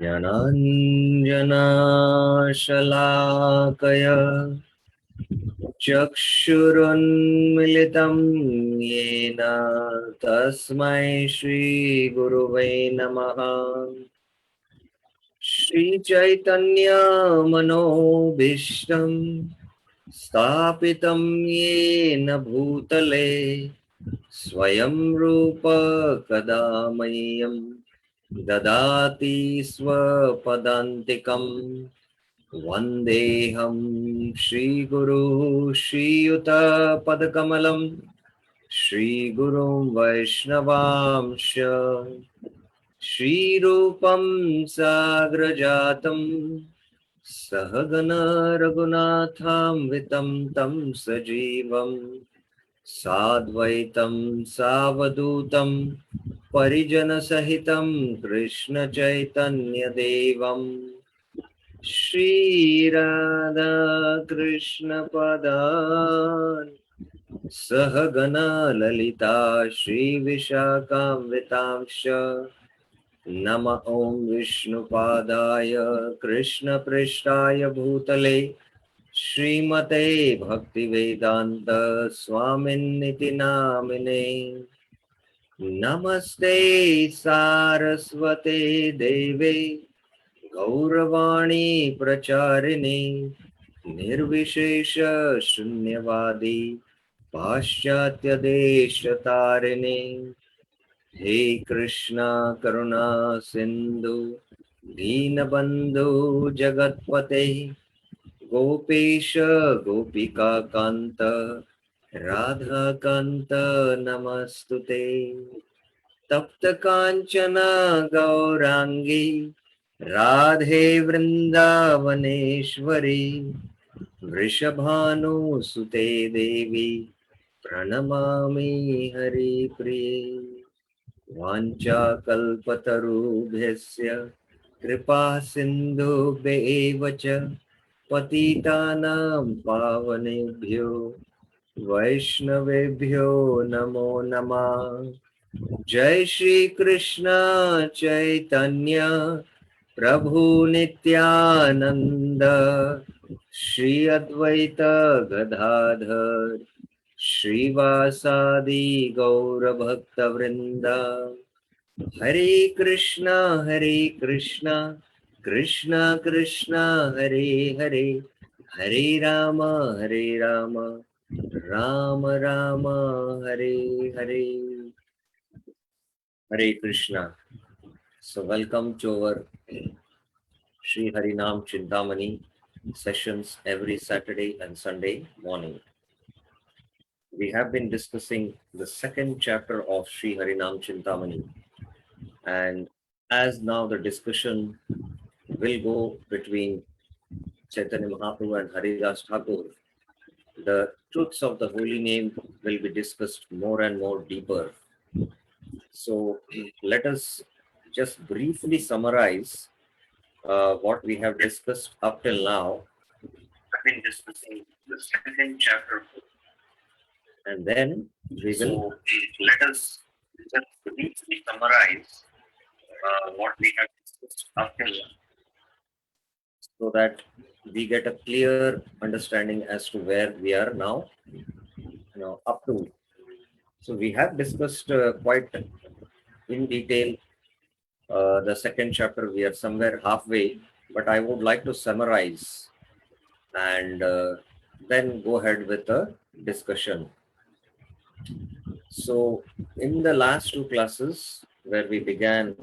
ज्ञानाञ्जनाशलाकया चक्षुरुन्मिलितं येन तस्मै श्रीगुरुवे नमः। श्रीचैतन्यमनोभीष्टं स्थापितं येन भूतले स्वयं रूप कदा मह्यं ददाति स्वपदान्तिकम्। वन्देऽहं श्रीगुरु श्रीयुतपदकमलं श्रीगुरुं वैष्णवांश श्रीरूपं साग्रजातं सहगण रघुनाथान्वितं तं सजीवं साद्वैतं सावधूतं परिजनसहितं कृष्णचैतन्यदेवं श्रीराधा कृष्ण पदान् सहगना ललिता श्रीविशाखान्वितांश्च नम ओं विष्णुपादाय कृष्णपृष्ठाय भूतले श्रीमते भक्तिवेदांत स्वामिन्निति नामिने। नमस्ते सारस्वते देवे गौरवाणी प्रचारिणे निर्विशेष शून्यवादी पाश्चात्य देश तारिणे। हे कृष्णा करुणा सिंधु दीनबंधु जगतपते गोपेश गोपिका कांत राधा कांत नमस्तुते। तप्त कांचन गौरांगी राधे वृंदावनेश्वरी वृषभानुसुते देवी प्रणमामि हरिप्रिये। वाञ्छाकल्पतरुभ्यस्य कृपा सिन्धुभ्येव च पतितानां पावनेभ्यो वैष्णवेभ्यो नमो नमः। जय श्री कृष्ण चैतन्य प्रभु नित्यानंद श्री अद्वैत गदाधर श्रीवासादि गौर भक्त वृंद। हरे कृष्णा कृष्णा कृष्णा हरे हरे हरे राम राम राम हरे हरे। हरे Krishna. So welcome to our Sri Harinam Chintamani sessions every Saturday and Sunday morning. We have been discussing the second chapter of Sri Harinam Chintamani, and as now the discussion will go between Chaitanya Mahaprabhu and Haridas Thakur, the truths of the holy name will be discussed more and more deeper. So let us just briefly summarize what we have discussed up till now. I've been discussing the second chapter, and then we will let us just briefly summarize what we have discussed up till now, so that we get a clear understanding as to where we are now, up to. So we have discussed quite in detail the second chapter. We are somewhere halfway, but I would like to summarize and then go ahead with the discussion. So in the last two classes where we began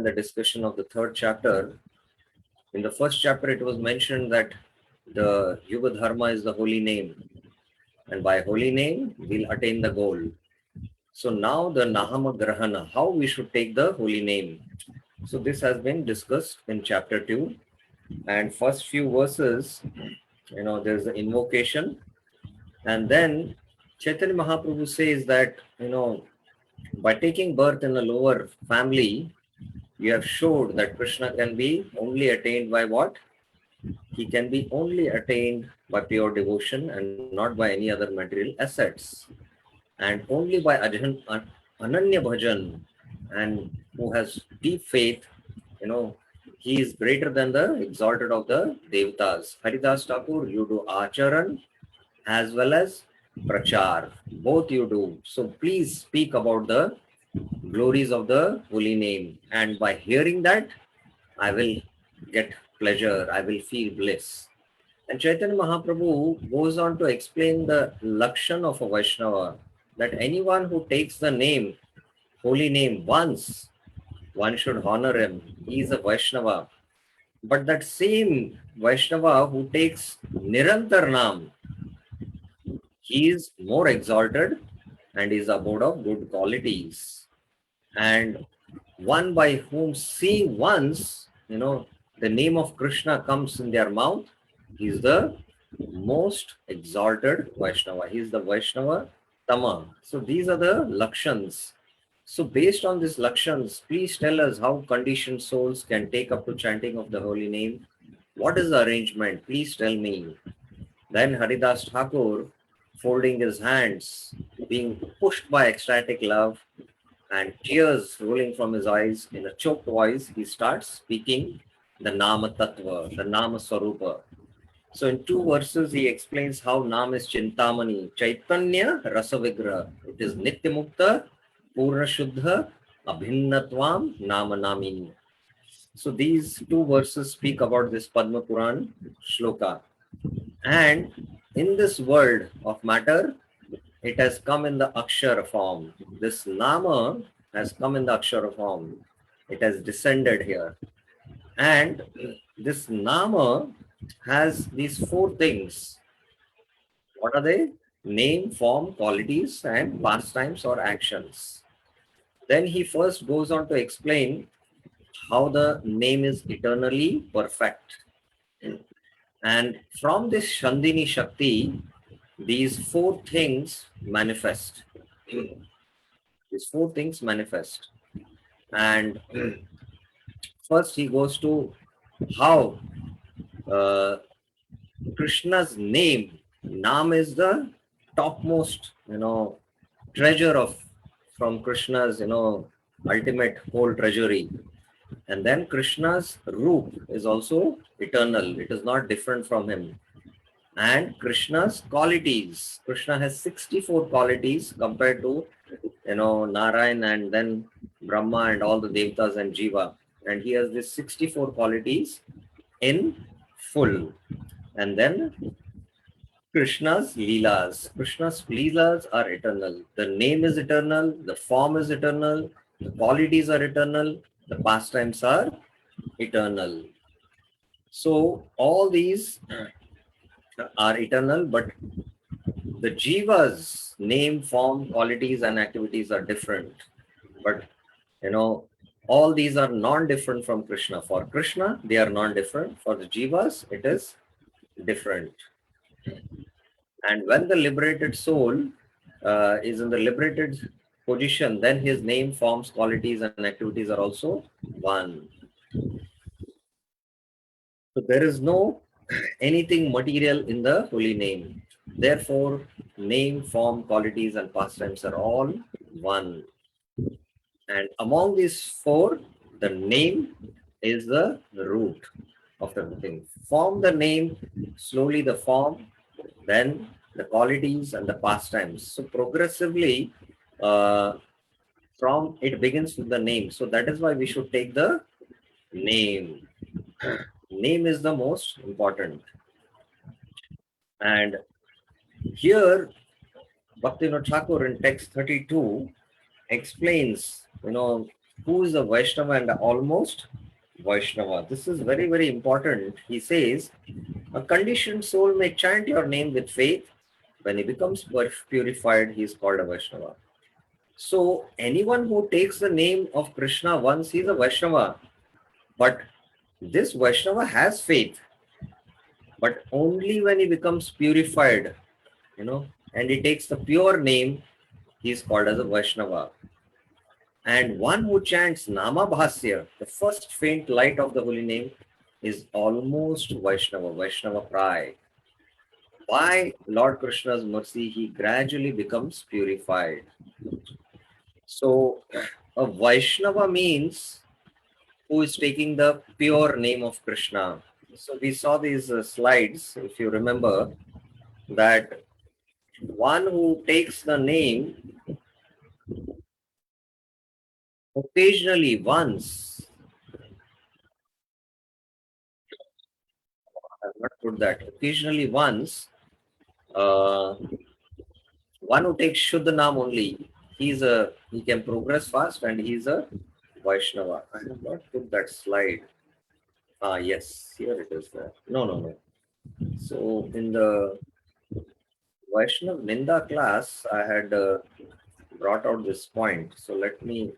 the discussion of the third chapter, in the first chapter it was mentioned that the Yuga Dharma is the holy name, and by holy name we'll attain the goal. So now the Nahama Grahana, how we should take the holy name. So this has been discussed in chapter 2, and first few verses, there's the invocation, and then Chaitanya Mahaprabhu says that, by taking birth in a lower family, you have showed that Krishna can be only attained by what? He can be only attained by pure devotion and not by any other material assets. And only by Ananya Bhajan and who has deep faith, he is greater than the exalted of the Devatas. Haridas Thakur, you do Acharan as well as Prachar. Both you do. So please speak about the glories of the holy name. And by hearing that, I will get pleasure, I will feel bliss. And Chaitanya Mahaprabhu goes on to explain the lakshan of a Vaishnava, that anyone who takes the name, holy name once, one should honor him. He is a Vaishnava. But that same Vaishnava who takes Nirantar Nam, he is more exalted and is abode of good qualities. And one by whom seeing once, the name of Krishna comes in their mouth, he is the most exalted Vaishnava. He is the Vaishnava Tama. So these are the Lakshans. So based on these Lakshans, please tell us how conditioned souls can take up to chanting of the holy name. What is the arrangement? Please tell me. Then Haridas Thakur, folding his hands, being pushed by ecstatic love, and tears rolling from his eyes, in a choked voice, he starts speaking the Nama Tattva, the Nama Swarupa. So in two verses, he explains how Nam is Chintamani, Chaitanya Rasavigra. It is Nityamukta, Purna Shuddha, Abhinnatvam, Nama Namini. So these two verses speak about this Padma Puran shloka. And in this world of matter, it has come in the Akshara form. This Nama has come in the Akshara form. It has descended here. And this Nama has these four things. What are they? Name, form, qualities, and pastimes or actions. Then he first goes on to explain how the name is eternally perfect. And from this Shandini Shakti, these four things manifest. These four things manifest. And first he goes to how Krishna's name, Nam is the topmost, treasure of from Krishna's, ultimate whole treasury. And then Krishna's root is also eternal. It is not different from him. And Krishna's qualities. Krishna has 64 qualities compared to, Narayan and then Brahma and all the Devatas and Jiva. And he has these 64 qualities in full. And then Krishna's Leelas. Krishna's Leelas are eternal. The name is eternal, the form is eternal, the qualities are eternal, the pastimes are eternal. So all these are eternal, but the Jiva's name, form, qualities, and activities are different. But all these are non-different from Krishna. For Krishna, they are non-different. For the Jivas, it is different. And when the liberated soul is in the liberated position, then his name, forms, qualities, and activities are also one. So there is no anything material in the holy name. Therefore, name, form, qualities, and pastimes are all one. And among these four, the name is the root of everything. Form the name, slowly the form, then the qualities and the pastimes. So progressively, from it begins with the name. So that is why we should take the name. Name is the most important. And here, Bhaktivinoda Thakur in text 32 explains, who is a Vaishnava and almost Vaishnava. This is very, very important. He says, a conditioned soul may chant your name with faith. When he becomes purified, he is called a Vaishnava. So anyone who takes the name of Krishna once, he is a Vaishnava. But this Vaishnava has faith. But only when he becomes purified, and he takes the pure name, he is called as a Vaishnava. And one who chants Nama Bhasya, the first faint light of the holy name, is almost Vaishnava, Vaishnava Prai. By Lord Krishna's mercy, he gradually becomes purified. So a Vaishnava means who is taking the pure name of Krishna. So we saw these slides, if you remember, that one who takes the name occasionally once, I have not put that, occasionally once, uh, one who takes Shuddha Nam only, he can progress fast and he's a Vaishnava. I have not put that slide. Ah, yes, here it is there. No, no, no. So in the Vaishnav Ninda class, I had brought out this point. So let me,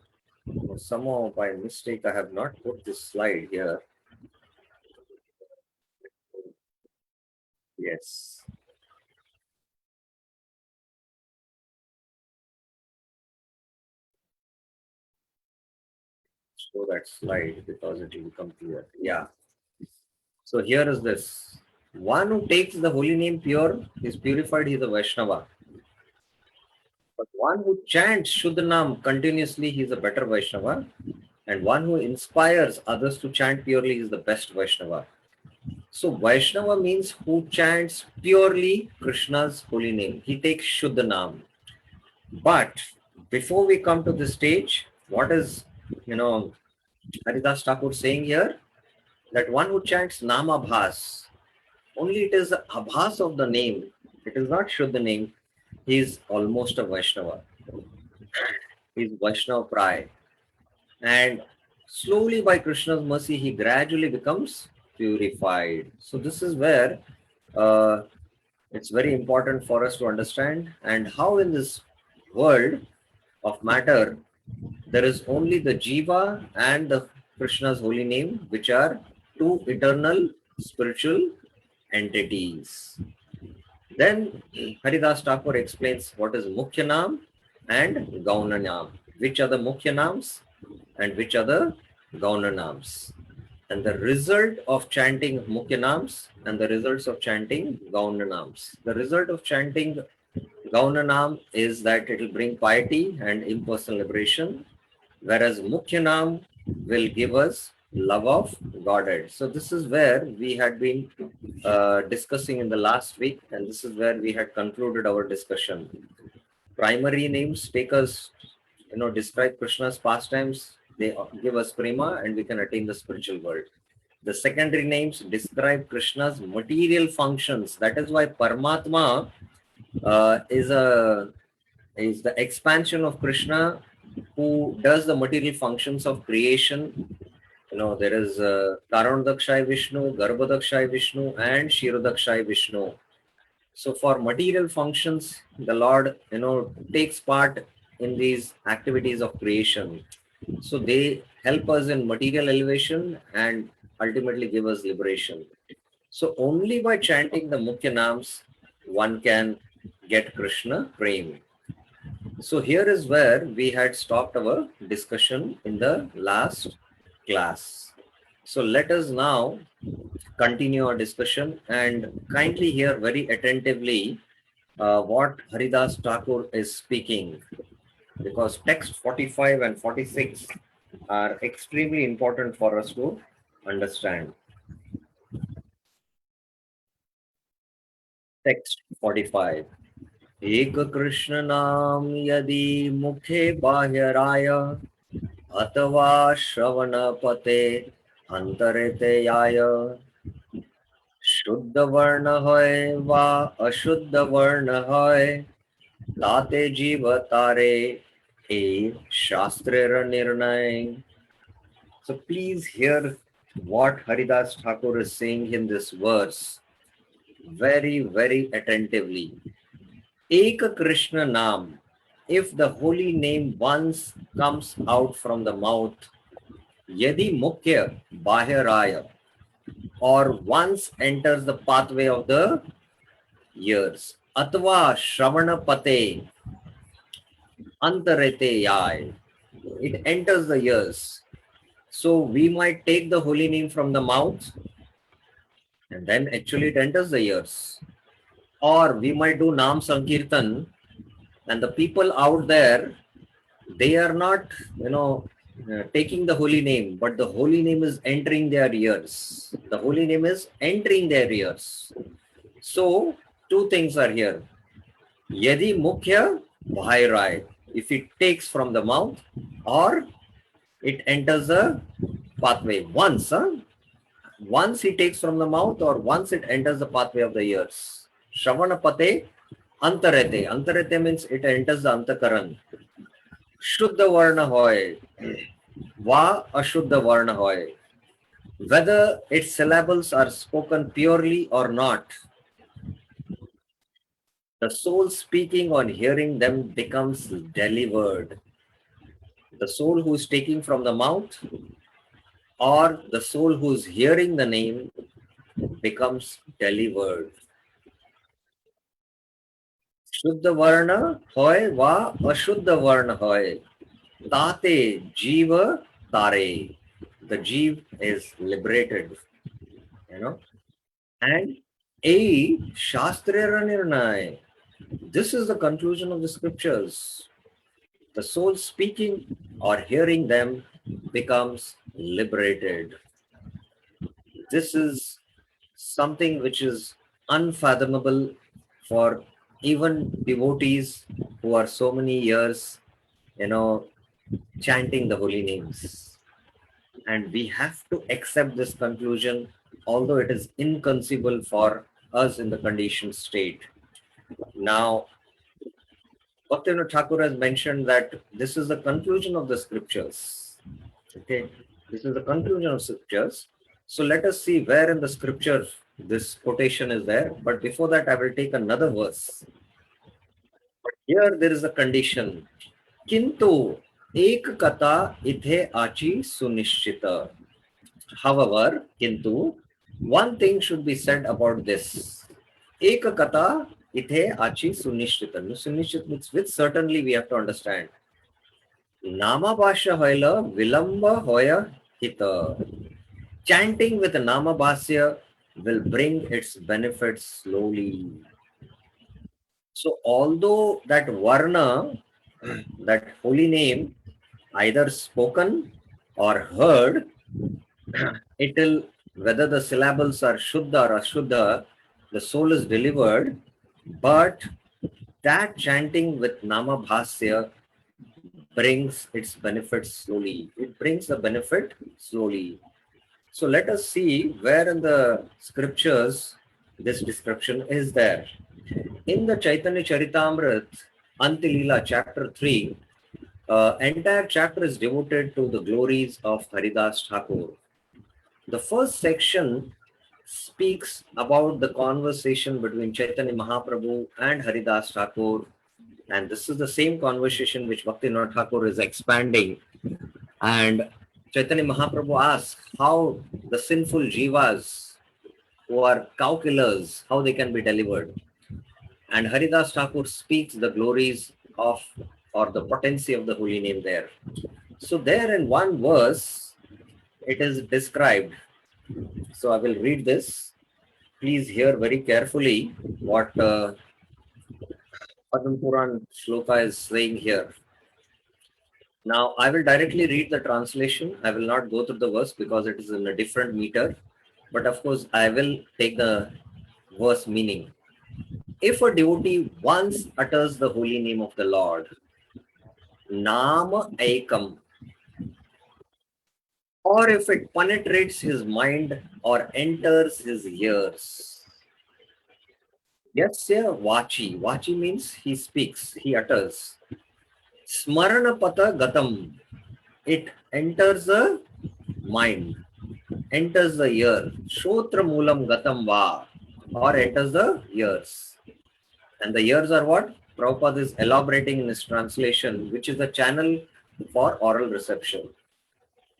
somehow by mistake, I have not put this slide here. Yes. Show that slide because it will become clear. Yeah. So here is this. One who takes the holy name pure is purified, he is a Vaishnava. But one who chants Shuddhanam continuously, he is a better Vaishnava. And one who inspires others to chant purely is the best Vaishnava. So Vaishnava means who chants purely Krishna's holy name. He takes Shuddhanam. But before we come to this stage, what is, Haridas Thakur saying here? That one who chants Namabhas, only it is the Abhas of the name. It is not Shuddha name. He is almost a Vaishnava. He is Vaishnava Prai. And slowly by Krishna's mercy, he gradually becomes purified. So this is where uh, it's very important for us to understand and how in this world of matter, there is only the Jiva and the Krishna's holy name, which are two eternal spiritual entities. Then Haridas Thakur explains what is Mukhya Nam and Gauna Nam, which are the Mukhya Nams and which are the Gauna Nams. And the result of chanting Mukhya Nams and the results of chanting Gauna Nams. The result of chanting Gauna Nam is that it will bring piety and impersonal liberation, whereas Mukhya Nam will give us love of Godhead. So this is where we had been discussing in the last week, and this is where we had concluded our discussion. Primary names take us, describe Krishna's pastimes. They give us prema, and we can attain the spiritual world. The secondary names describe Krishna's material functions. That is why Paramatma is the expansion of Krishna, who does the material functions of creation. There is Karandakshay Vishnu, Garbhadakshay Vishnu, and Shirodakshay Vishnu. So for material functions, the Lord, takes part in these activities of creation. So they help us in material elevation and ultimately give us liberation. So only by chanting the Mukhya Nams, one can get Krishna Prem. So here is where we had stopped our discussion in the last class. So let us now continue our discussion and kindly hear very attentively what Haridas Thakur is speaking, because text 45 and 46 are extremely important for us to understand. Text 45. एक कृष्ण नाम यदि मुखे बाह्यराय अथवा श्रवण पते अंतरेते याय शुद्ध वर्ण होय वा अशुद्ध वर्ण होय ताते जीव तारे ए शास्त्रेर निर्णय. So please hear what Haridas Thakur is saying in this verse very, very attentively. Ek Krishna Nam, if the holy name once comes out from the mouth, Yadi Mukhya Bahyaraya, or once enters the pathway of the ears, Atva Shravana Pate Antarete Yai, it enters the ears. So we might take the holy name from the mouth and then actually it enters the ears. Or we might do Nam Sankirtan and the people out there they are not, taking the holy name, but the holy name is entering their ears. The holy name is entering their ears. So, two things are here. Yadi Mukhya Bhairai, if it takes from the mouth or it enters the pathway. Once he takes from the mouth or once it enters the pathway of the ears. Shravana Pate Antarete. Antarete means it enters the Antakaran. Shuddha Varna Hoy. Va Ashuddha Varna Hoy. Whether its syllables are spoken purely or not, the soul speaking on hearing them becomes delivered. The soul who is taking from the mouth or the soul who is hearing the name becomes delivered. Shuddha Varna Hoy Va Ashuddha Varna Hoy. Tate Jiva Tare. The Jeev is liberated, And A Shastrira Nirnay. This is the conclusion of the scriptures. The soul speaking or hearing them becomes liberated. This is something which is unfathomable for even devotees who are so many years, chanting the holy names. And we have to accept this conclusion, although it is inconceivable for us in the conditioned state. Now, Bhaktivinoda Thakur has mentioned that this is the conclusion of the scriptures. Okay, this is the conclusion of scriptures. So let us see where in the scripture this quotation is there. But before that, I will take another verse. But here there is a condition. Kintu ek kata ithe achi sunishchita. However, kintu, one thing should be said about this. Ek kata ithe achi sunishchita. Sunishchita means which certainly we have to understand. Nama Bhashya hoila vilamba hoya hita. Chanting with Nama Bhashya will bring its benefits slowly. So although that Varna, that holy name, either spoken or heard, it will, whether the syllables are Shuddha or Ashuddha, the soul is delivered, but that chanting with Nama Bhashya brings its benefits slowly. It brings the benefit slowly. So let us see where in the scriptures this description is there. In the Chaitanya Charitamrita, Antilila, chapter 3, entire chapter is devoted to the glories of Haridas Thakur. The first section speaks about the conversation between Chaitanya Mahaprabhu and Haridas Thakur. And this is the same conversation which Bhaktivinoda Thakur is expanding. And Chaitanya Mahaprabhu asks how the sinful jivas who are cow killers, how they can be delivered. And Haridas Thakur speaks the glories of or the potency of the holy name there. So there in one verse, it is described. So I will read this. Please hear very carefully what Padma Puran Shloka is saying here. Now, I will directly read the translation. I will not go through the verse because it is in a different meter. But of course, I will take the verse meaning. If a devotee once utters the holy name of the Lord, Nama Aikam, or if it penetrates his mind or enters his ears, Yasya Vachi. Vachi means he speaks, he utters. Smaranapata Gatam. It enters the mind, enters the ear. Shotra Moolam Gatam Va, or enters the ears. And the ears are what? Prabhupada is elaborating in his translation, which is the channel for oral reception.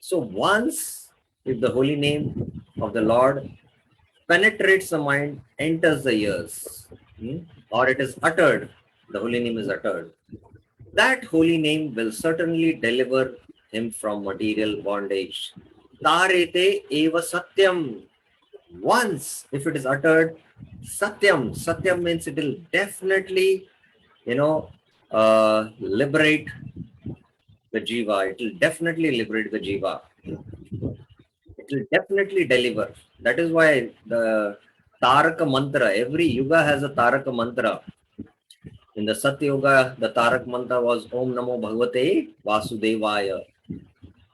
So once, if the holy name of the Lord penetrates the mind, enters the ears, or it is uttered, the holy name is uttered, that holy name will certainly deliver him from material bondage. Tarete eva satyam. Once, if it is uttered, satyam. Satyam means it will definitely, liberate the jiva. It will definitely liberate the jiva. It will definitely deliver. That is why the Taraka mantra, every yuga has a Taraka mantra. In the Satya Yuga, the Tarak mantra was Om Namo Bhagavate Vasudevaya.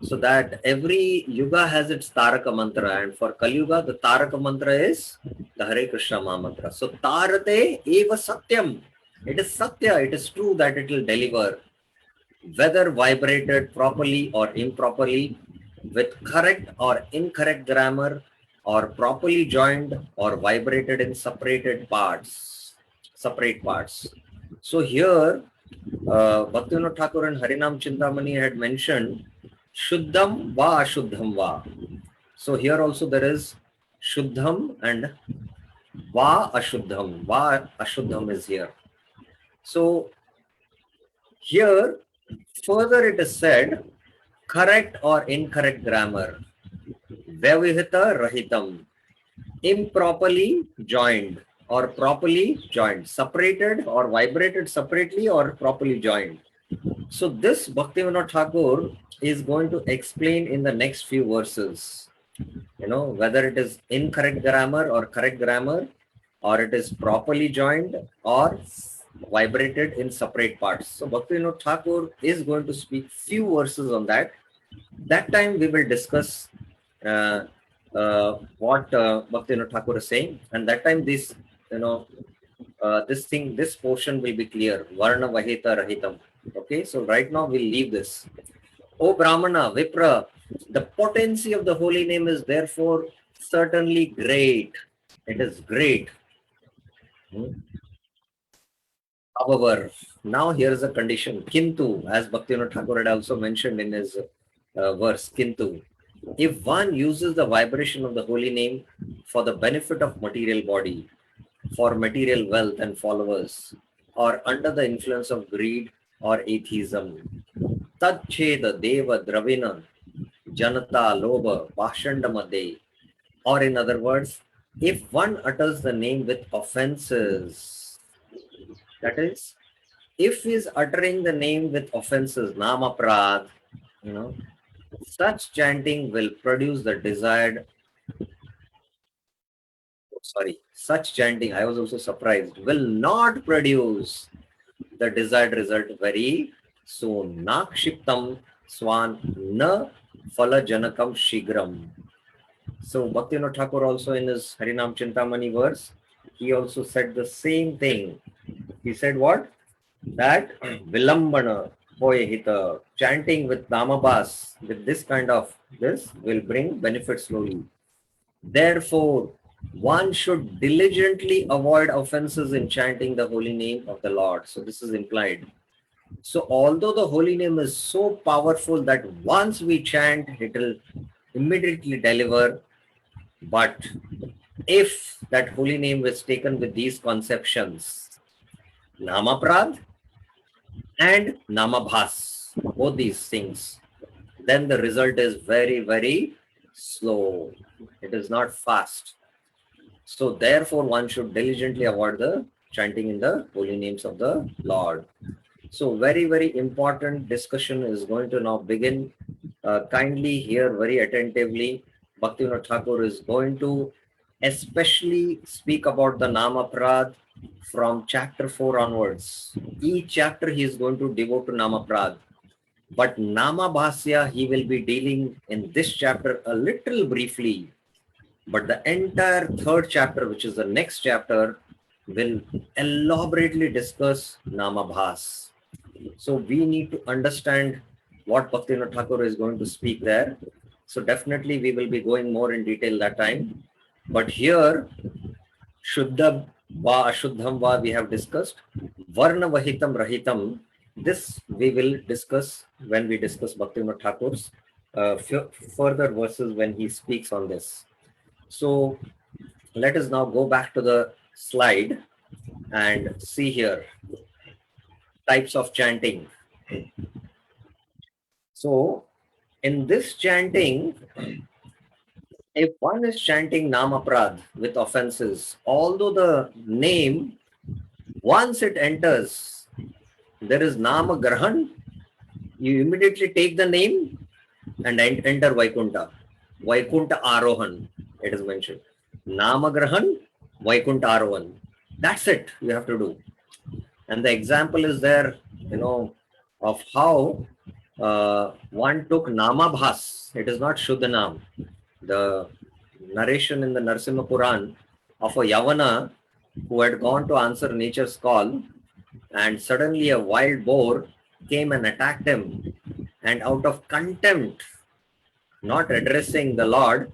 So that every yuga has its Taraka mantra, and for Kali Yuga, the Taraka mantra is the Hare Krishna Maha mantra. So Tarate eva Satyam. It is Satya, it is true that it will deliver, whether vibrated properly or improperly, with correct or incorrect grammar, or properly joined or vibrated in separate parts. So here, Bhaktivinoda Thakur and Harinam Chintamani had mentioned Shuddham va Ashuddham va. So here also there is Shuddham and va Ashuddham. Va Ashuddham is here. So here further it is said correct or incorrect grammar. Vyavihita Rahitam. Improperly joined or properly joined. Separated or vibrated separately or properly joined. So this Bhaktivinoda Thakur is going to explain in the next few verses, whether it is incorrect grammar or correct grammar, or it is properly joined or vibrated in separate parts. So Bhaktivinoda Thakur is going to speak few verses on that. That time we will discuss what Bhaktivinoda Thakur is saying, and that time this portion will be clear. Varna Vahita Rahitam. Okay, so right now we'll leave this. O Brahmana, Vipra, the potency of the holy name is therefore certainly great. It is great. However, now here is a condition. Kintu, as Bhaktivinoda Thakur had also mentioned in his verse, Kintu. If one uses the vibration of the holy name for the benefit of material body, for material wealth and followers, or under the influence of greed or atheism, Tadcheda Deva Dravina Janata Loba Pashandamade, or in other words, if one utters the name with offenses, that is, if he is uttering the name with offenses, Namaprad, such chanting will produce the desired. Such chanting, I was also surprised, will not produce the desired result very soon. Nakshiptam swan na phala janakam shigram. So Bhaktivinoda Thakur also in his Harinam Chintamani verse, he also said the same thing. He said what? That Vilambana Poyehita, chanting with Namabhas, with this kind of this will bring benefit slowly. Therefore, one should diligently avoid offenses in chanting the holy name of the Lord. So this is implied. So although the holy name is so powerful that once we chant, it will immediately deliver. But if that holy name is taken with these conceptions, Namaprad and Namabhas, both these things, then the result is very, very slow. It is not fast. So therefore, one should diligently avoid the chanting in the holy names of the Lord. So very, very important discussion is going to now begin. Kindly hear very attentively. Bhaktivinoda Thakur is going to especially speak about the Namaprad from chapter 4 onwards. Each chapter he is going to devote to Namaprad. But Namabhasya he will be dealing in this chapter a little briefly. But the entire third chapter, which is the next chapter, will elaborately discuss Namabhas. So we need to understand what Bhaktivinoda Thakur is going to speak there. So definitely we will be going more in detail that time. But here, Shuddha va Ashuddham va we have discussed. Varna Vahitam Rahitam, this we will discuss when we discuss Bhaktivinoda Thakur's further verses when he speaks on this. So let us now go back to the slide and see here types of chanting. So in this chanting, if one is chanting Namaprad with offenses, although the name, once it enters, there is Nama Grahan you immediately take the name and enter Vaikunta. Vaikunta Arohan, it is mentioned. Namagrahan, Vaikunta Arohan. That's it you have to do. And the example is there, of how one took Namabhas. It is not Shuddhanam. The narration in the Narsimha Puran of a Yavana who had gone to answer nature's call, and suddenly a wild boar came and attacked him. And out of contempt, not addressing the Lord,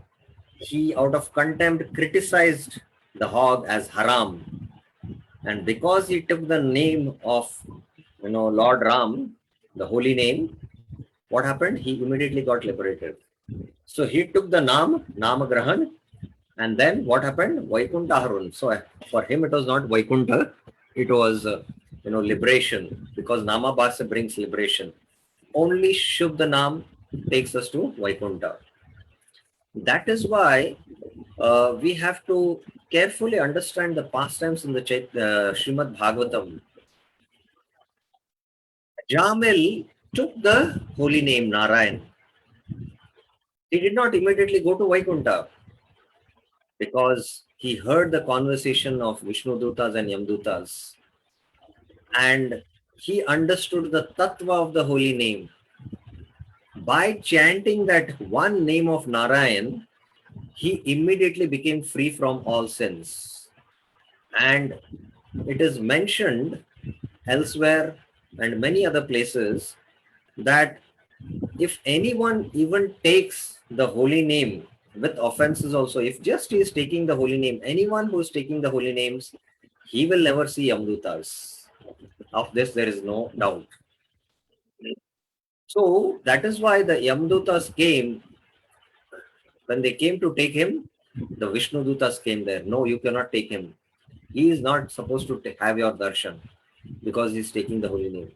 he out of contempt criticized the hog as haram. And because he took the name of Lord Ram, the holy name, what happened? He immediately got liberated. So he took the Namagrahan, and then what happened? Vaikunta Harun. So for him it was not Vaikunta, it was liberation, because Namabhasa brings liberation. Only Shuddhanam takes us to Vaikunta. That is why we have to carefully understand the pastimes in the Srimad Bhagavatam. Jamil took the holy name Narayan. He did not immediately go to Vaikunta because he heard the conversation of Vishnu Dutas and Yamdutas, and he understood the tattva of the holy name. By chanting that one name of Narayan, he immediately became free from all sins. And it is mentioned elsewhere and many other places that if anyone even takes the holy name with offenses also, if just he is taking the holy name, anyone who is taking the holy names, he will never see Yamdutas. Of this there is no doubt. So that is why the Yamdutas came. When they came to take him, the Vishnu Dutas came there. No, you cannot take him. He is not supposed to have your darshan because he is taking the holy name.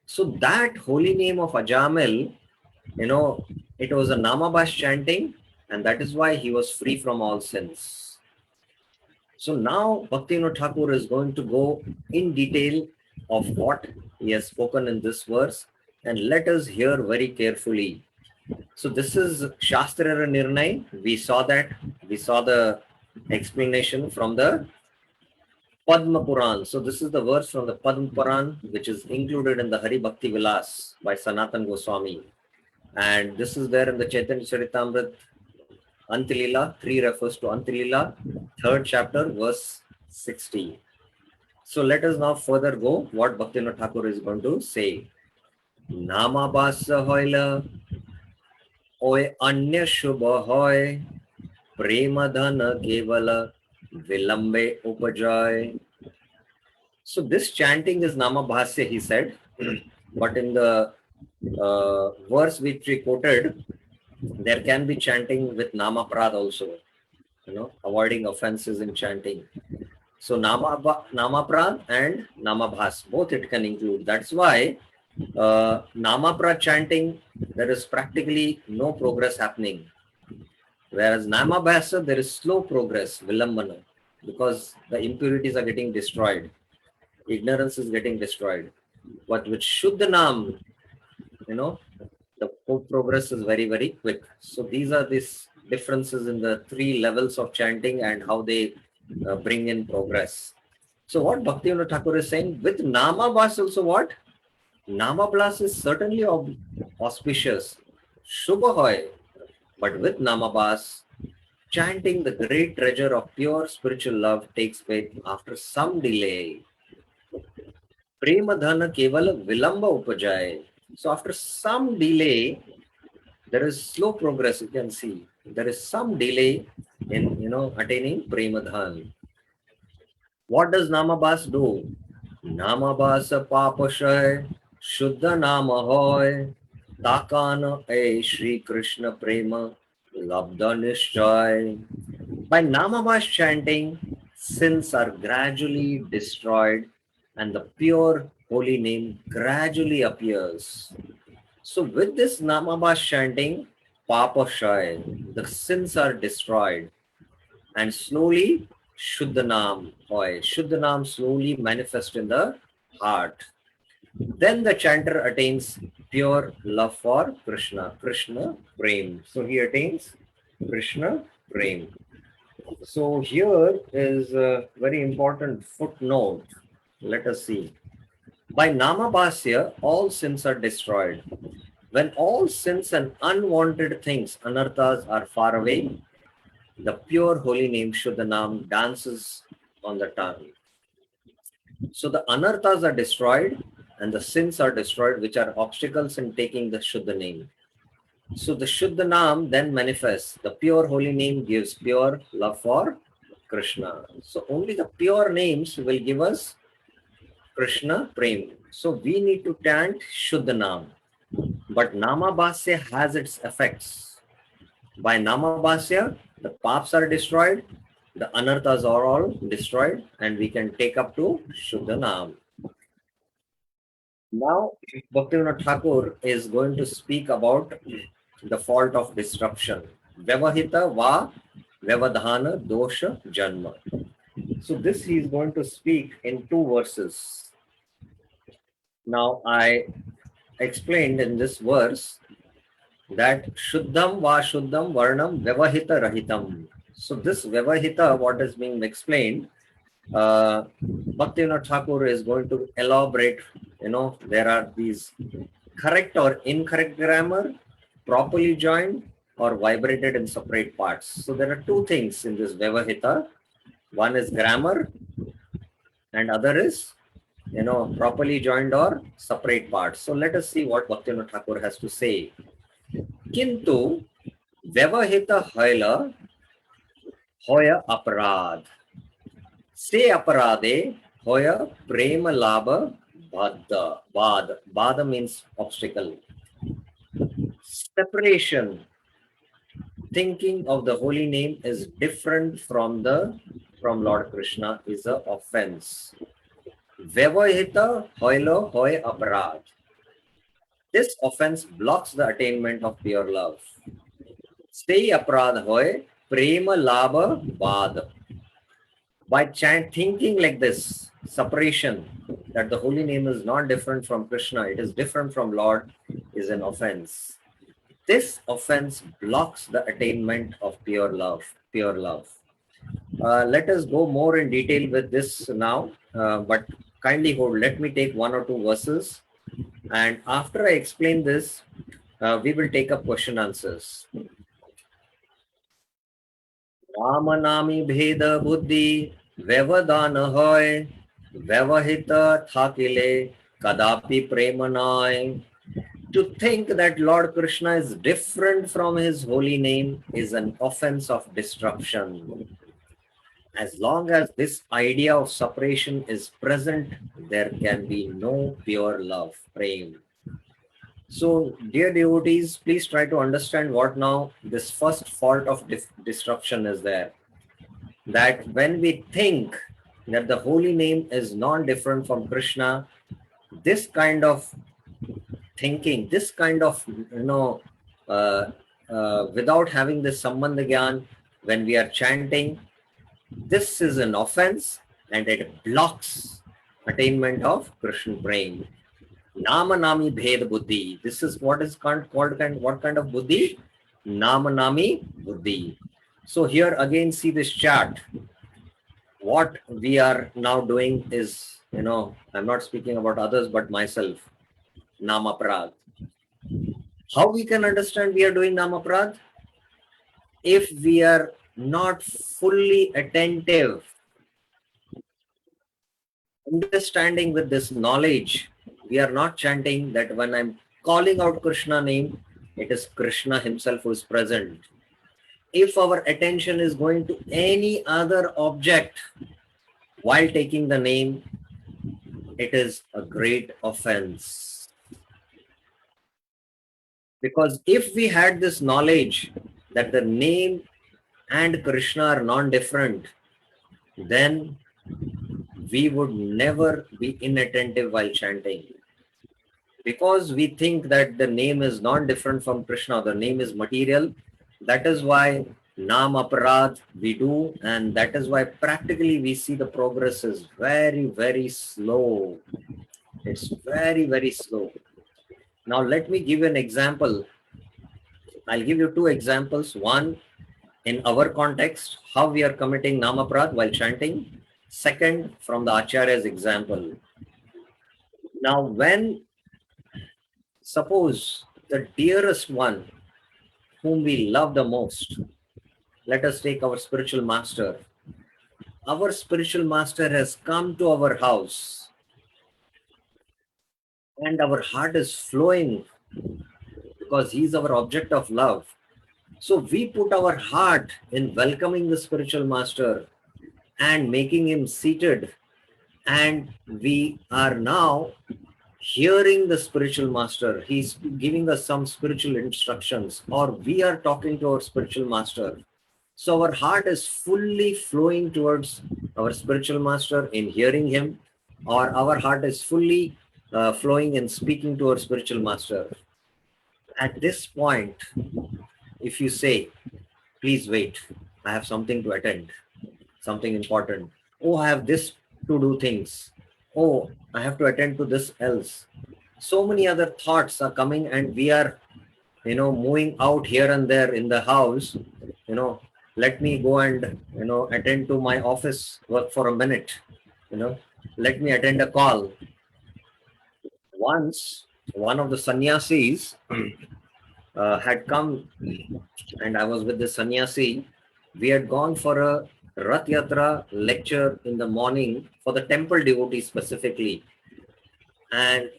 So that holy name of Ajamil, it was a Namabhash chanting, and that is why he was free from all sins. So now Bhaktivinoda Thakur is going to go in detail of what he has spoken in this verse, and let us hear very carefully. So this is Shastrara Nirnay. We saw the explanation from the Padma Puran. So this is the verse from the Padma Puran, which is included in the Hari Bhakti Vilas by Sanatan Goswami. And this is there in the Chaitanya Charitamrita, Antilila. 3 refers to Antilila, 3rd chapter, verse 60. So let us now further go what Bhaktivinoda Thakur is going to say. Namabhasa hoila, oy anya shubha hoy, prema dhana kevala, vilambe upajay. So this chanting is Namabhasya, he said, but in the verse which we quoted, there can be chanting with Namaprad also, avoiding offenses in chanting. So Namaprad and Namabhas, both it can include. That's why Namaprad chanting, there is practically no progress happening. Whereas Namabhasa, there is slow progress, Vilambana, because the impurities are getting destroyed. Ignorance is getting destroyed. But with Shuddhanam, the progress is very, very quick. So these are these differences in the 3 levels of chanting and how they bring in progress. So what Bhaktivinoda Thakur is saying, with Namabhas also what? Namabhas is certainly auspicious, Shubha hoy, but with Namabhas, chanting the great treasure of pure spiritual love takes place after some delay. Prema dhana kevala vilamba upajay. So after some delay, there is slow progress, you can see. There is some delay in, attaining prema dhan. What does Namabhas do? Namabhasa papashay, Shuddha nama hoy, takana e Shri Krishna prema, labdha nishchay. By Namabhas chanting, sins are gradually destroyed and the pure holy name gradually appears. So with this Namabhas chanting, papashay, the sins are destroyed, and slowly Shuddhanam hoy, Shuddhanam slowly manifests in the heart. Then the chanter attains pure love for Krishna, Krishna Prem. So he attains Krishna Prem. So here is a very important footnote. Let us see. By Namabhasya, all sins are destroyed. When all sins and unwanted things, anarthas, are far away, the pure holy name Shuddhanam dances on the tongue. So the anarthas are destroyed and the sins are destroyed, which are obstacles in taking the Shuddha name. So the Shuddha Nam then manifests. The pure holy name gives pure love for Krishna. So only the pure names will give us Krishna Prem. So we need to chant Shuddha Nam. But Namabhasya has its effects. By Namabhasya, the paps are destroyed, the anarthas are all destroyed, and we can take up to Shuddha Nam. Now, Bhaktivinoda Thakur is going to speak about the fault of disruption. Vyavahita va vyavadhana dosha janma. So this he is going to speak in 2 verses. Now I explained in this verse that Shuddham va Shuddham Varnam Vyavahita Rahitam. So this Vyavahita, what is being explained, Bhaktivinoda Thakur is going to elaborate. There are these correct or incorrect grammar, properly joined or vibrated in separate parts. So there are 2 things in this Vyavahita. One is grammar and other is, properly joined or separate parts. So let us see what Bhaktivinoda Thakur has to say. Kintu Vyavahita Haila Hoya Aparad. Se aparade hoya prema labha bada. Bada means obstacle. Separation. Thinking of the holy name is different from Lord Krishna is a offense. Vyavahita hoilo hoy aparad. This offense blocks the attainment of pure love. Se aparad hoy prema labha bada. By thinking like this, separation, that the holy name is not different from Krishna, it is different from Lord, is an offense. This offense blocks the attainment of pure love. Let us go more in detail with this now, but kindly hold. Let me take 1 or 2 verses, and after I explain this, we will take up question answers. Ramanami Bheda Buddhi Vyavadhan hoy, Vyavahita thakile, Kadapi premanai. To think that Lord Krishna is different from his holy name is an offense of disruption. As long as this idea of separation is present, there can be no pure love, prem. So, dear devotees, please try to understand what now this first fault of disruption is there. That when we think that the holy name is non-different from Krishna, this kind of thinking, this kind of, without having this Sambandha Gyan, when we are chanting, this is an offense and it blocks attainment of Krishna Prem. Nama Nami Bhed Buddhi. This is what is called what kind of Buddhi? Nama Nami Buddhi. So here again, see this chart. What we are now doing is, I'm not speaking about others but myself. Namaprad. How we can understand we are doing Namaprad? If we are not fully attentive, understanding with this knowledge, we are not chanting that when I'm calling out Krishna name, it is Krishna himself who is present. If our attention is going to any other object while taking the name, it is a great offense. Because if we had this knowledge that the name and Krishna are non-different, then we would never be inattentive while chanting. Because we think that the name is non-different from Krishna, the name is material, that is why Nam Aparad we do, and that is why practically we see the progress is very, very slow. It's very, very slow. Now, let me give you an example. I'll give you two examples. One, in our context, how we are committing Namaprad while chanting. Second, from the Acharya's example. Now, when suppose the dearest one whom we love the most, let us take our spiritual master. Our spiritual master has come to our house and our heart is flowing because he's our object of love. So we put our heart in welcoming the spiritual master and making him seated, and we are now hearing the spiritual master. He's giving us some spiritual instructions, or we are talking to our spiritual master. So our heart is fully flowing towards our spiritual master in hearing him, or our heart is fully flowing in speaking to our spiritual master. At this point, if you say, please wait, I have something to attend, something important. Oh, I have this to do things. Oh, I have to attend to this else. So many other thoughts are coming, and we are, moving out here and there in the house. Let me go and, attend to my office work for a minute. Let me attend a call. Once, one of the sannyasis had come, and I was with the sannyasi. We had gone for a Rath Yatra lecture in the morning for the temple devotees specifically. And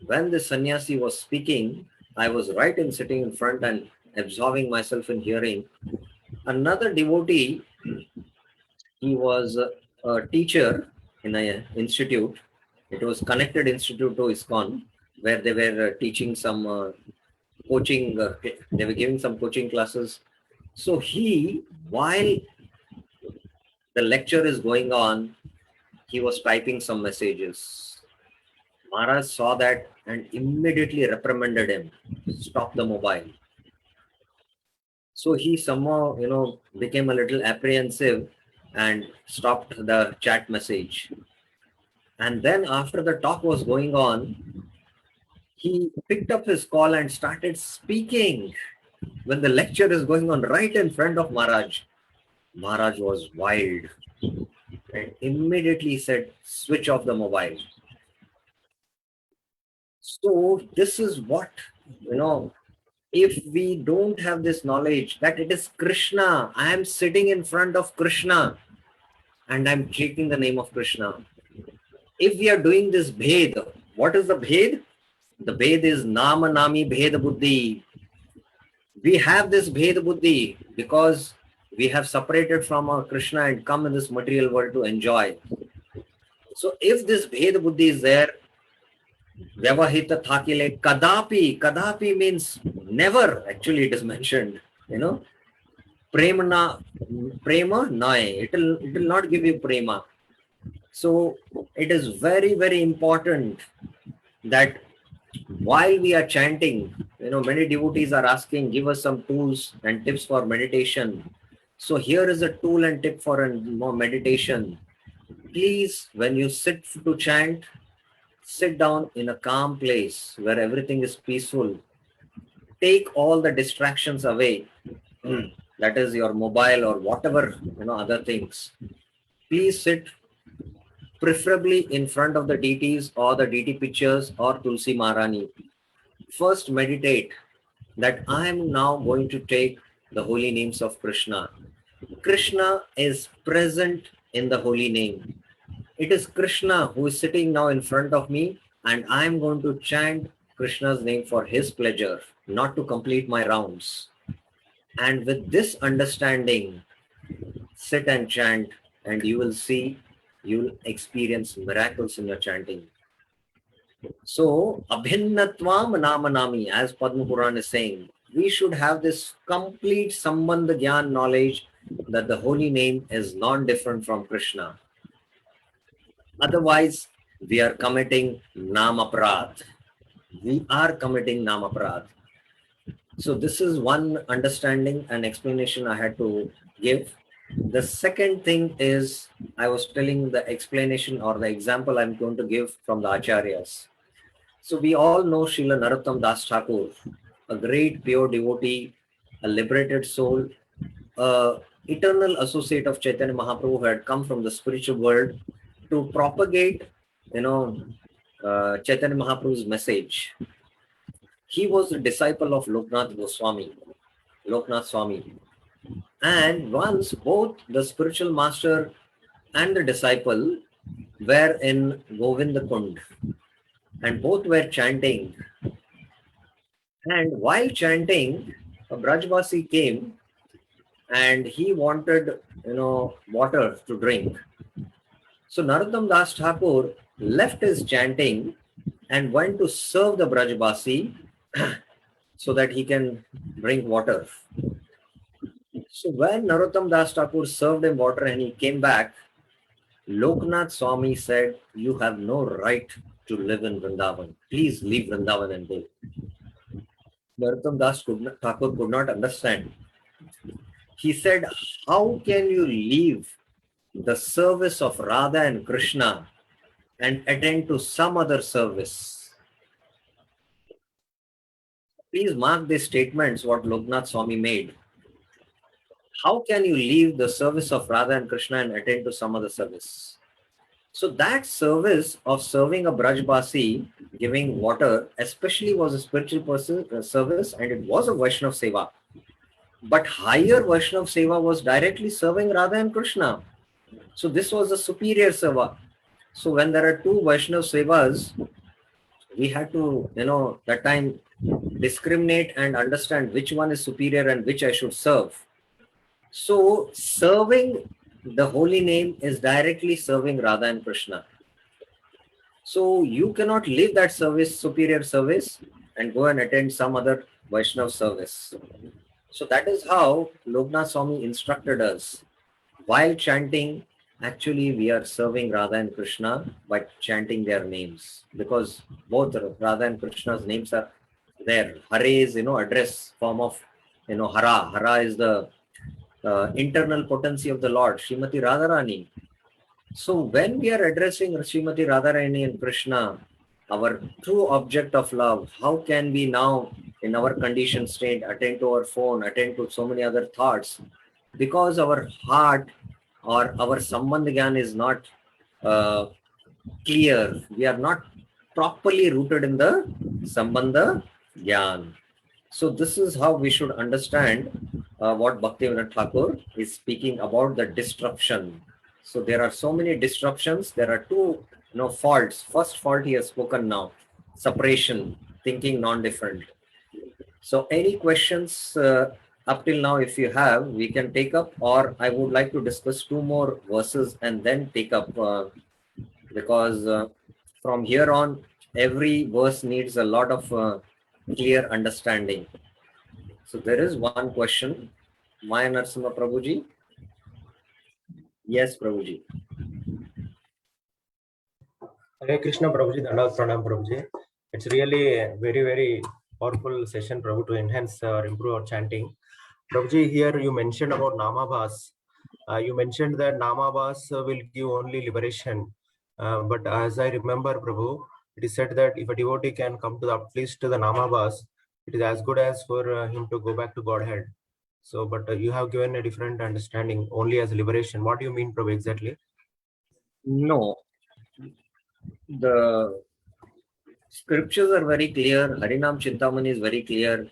when the sannyasi was speaking, I was right in sitting in front and absorbing myself in hearing. Another devotee, he was a teacher in an institute. It was connected institute to ISKCON, where they were teaching some coaching. They were giving some coaching classes. So he, while the lecture is going on, he was typing some messages. Maharaj saw that and immediately reprimanded him. Stop the mobile. So he somehow, became a little apprehensive and stopped the chat message. And then after the talk was going on, he picked up his call and started speaking when the lecture is going on right in front of Maharaj. Maharaj was wild and immediately said, switch off the mobile. So this is what, if we don't have this knowledge that it is Krishna, I am sitting in front of Krishna and I'm taking the name of Krishna. If we are doing this bhed, what is the bhed? The bhed is Nama Nami Bhed Buddhi. We have this Bhed Buddhi because we have separated from our Krishna and come in this material world to enjoy. So if this Bhed Buddhi is there, Vyavahita Thakile Kadapi. Kadapi means never, actually it is mentioned. Prema nae. It will not give you prema. So it is very, very important that while we are chanting, many devotees are asking, give us some tools and tips for meditation. So here is a tool and tip for more meditation. Please, when you sit to chant, sit down in a calm place where everything is peaceful. Take all the distractions away. That is your mobile or whatever, other things. Please sit preferably in front of the deities or the deity pictures or Tulsi Maharani. First meditate that I am now going to take the holy names of Krishna. Krishna is present in the holy name. It is Krishna who is sitting now in front of me, and I am going to chant Krishna's name for his pleasure, not to complete my rounds. And with this understanding, sit and chant, and you will see, you will experience miracles in your chanting. So, Abhinnatvam Namanami, as Padma Puran is saying, we should have this complete Sambandha Gyan knowledge that the holy name is non-different from Krishna. Otherwise, we are committing Namaprad. We are committing Namaprad. So this is one understanding and explanation I had to give. The second thing is, I was telling the explanation or the example I'm going to give from the Acharyas. So we all know Srila Narottam Das Thakur, a great pure devotee, a liberated soul, eternal associate of Chaitanya Mahaprabhu, who had come from the spiritual world to propagate, Chaitanya Mahaprabhu's message. He was a disciple of Loknath Swami. And once both the spiritual master and the disciple were in Govinda Kund, and both were chanting. And while chanting, a Brajvasi came and he wanted, water to drink. So Narottam Das Thakur left his chanting and went to serve the Brajvasi so that he can drink water. So when Narottam Das Thakur served him water and he came back, Loknath Swami said, "You have no right to live in Vrindavan. Please leave Vrindavan and go." Narottam Das Thakur could not understand. He said, "How can you leave the service of Radha and Krishna and attend to some other service?" Please mark these statements what Loknath Swami made. How can you leave the service of Radha and Krishna and attend to some other service? So that service of serving a Brajbasi, giving water, especially was a spiritual service, and it was a Vaishnav Seva. But higher Vaishnav Seva was directly serving Radha and Krishna. So this was a superior Seva. So when there are two Vaishnav Sevas, we had to, that time discriminate and understand which one is superior and which I should serve. So serving the holy name is directly serving Radha and Krishna. So you cannot leave that service, superior service, and go and attend some other Vaishnav service. So that is how Loknath Swami instructed us. While chanting, actually we are serving Radha and Krishna by chanting their names, because both Radha and Krishna's names are there. Hare is, address form of, Hara. Hara is the internal potency of the Lord, Srimati Radharani. So when we are addressing Srimati Radharani and Krishna, our true object of love, how can we now in our conditioned state attend to our phone, attend to so many other thoughts? Because our heart or our Sambandh Gyan is not clear. We are not properly rooted in the Sambandha Gyan. So this is how we should understand what Bhaktivinoda Thakur is speaking about, the disruption. So there are so many disruptions. There are two faults. First fault he has spoken now, separation, thinking non-different. So any questions up till now, if you have, we can take up, or I would like to discuss two more verses and then take up, because from here on, every verse needs a lot of clear understanding. So there is one question. Maya Narasimha Prabhuji. Yes, Prabhuji. Hare Krishna Prabhuji, Dandavat Pranam Prabhuji. It's really a very, very powerful session, Prabhu, to enhance or improve our chanting. Prabhuji, here you mentioned about Namabhas. You mentioned that Namabhas will give only liberation. But as I remember, Prabhu, it is said that if a devotee can come to the least to the Namabhas, it is as good as for him to go back to Godhead. So, but you have given a different understanding, only as liberation. What do you mean, Prabhu, exactly? No. The scriptures are very clear. Harinam Chintamani is very clear.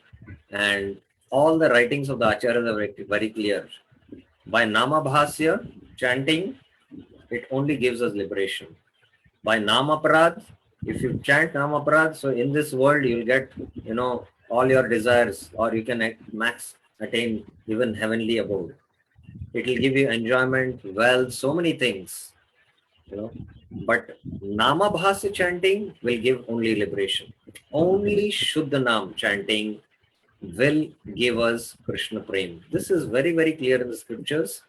And all the writings of the Acharyas are very, very clear. By Namabhasya, chanting, it only gives us liberation. By Namaparad, if you chant Namaparad, so in this world you'll get, all your desires, or you can max attain even heavenly abode. It will give you enjoyment, wealth, so many things, But Namabhasya chanting will give only liberation. Only Shuddha chanting will give us Krishna Prem. This is very, very clear in the scriptures.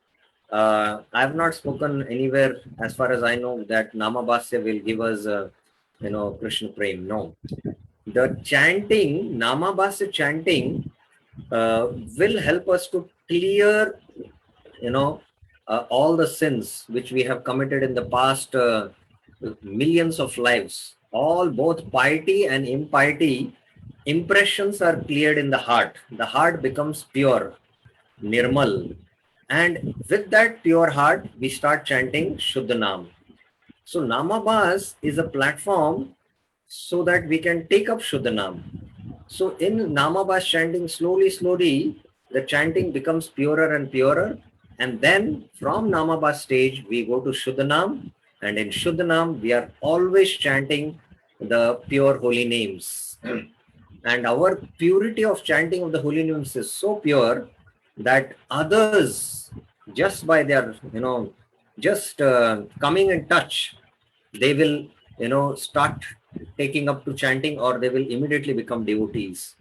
I have not spoken anywhere, as far as I know, that Namabhasya will give us, Krishna Prem. No. The chanting, Namabhasya chanting, will help us to clear, all the sins which we have committed in the past millions of lives. all both piety and impiety, impressions are cleared in the heart. The heart becomes pure, nirmal. And with that pure heart, we start chanting Shuddhanam. So Namabhas is a platform so that we can take up Shuddhanam. So in Namabhas chanting, slowly, the chanting becomes purer and purer. And then from Namabhas stage, we go to Shuddhanam. And in Shuddhanam, we are always chanting the pure holy names. And our purity of chanting of the holy names is so pure that others, just by their, just coming in touch, they will, start taking up to chanting, or they will immediately become devotees.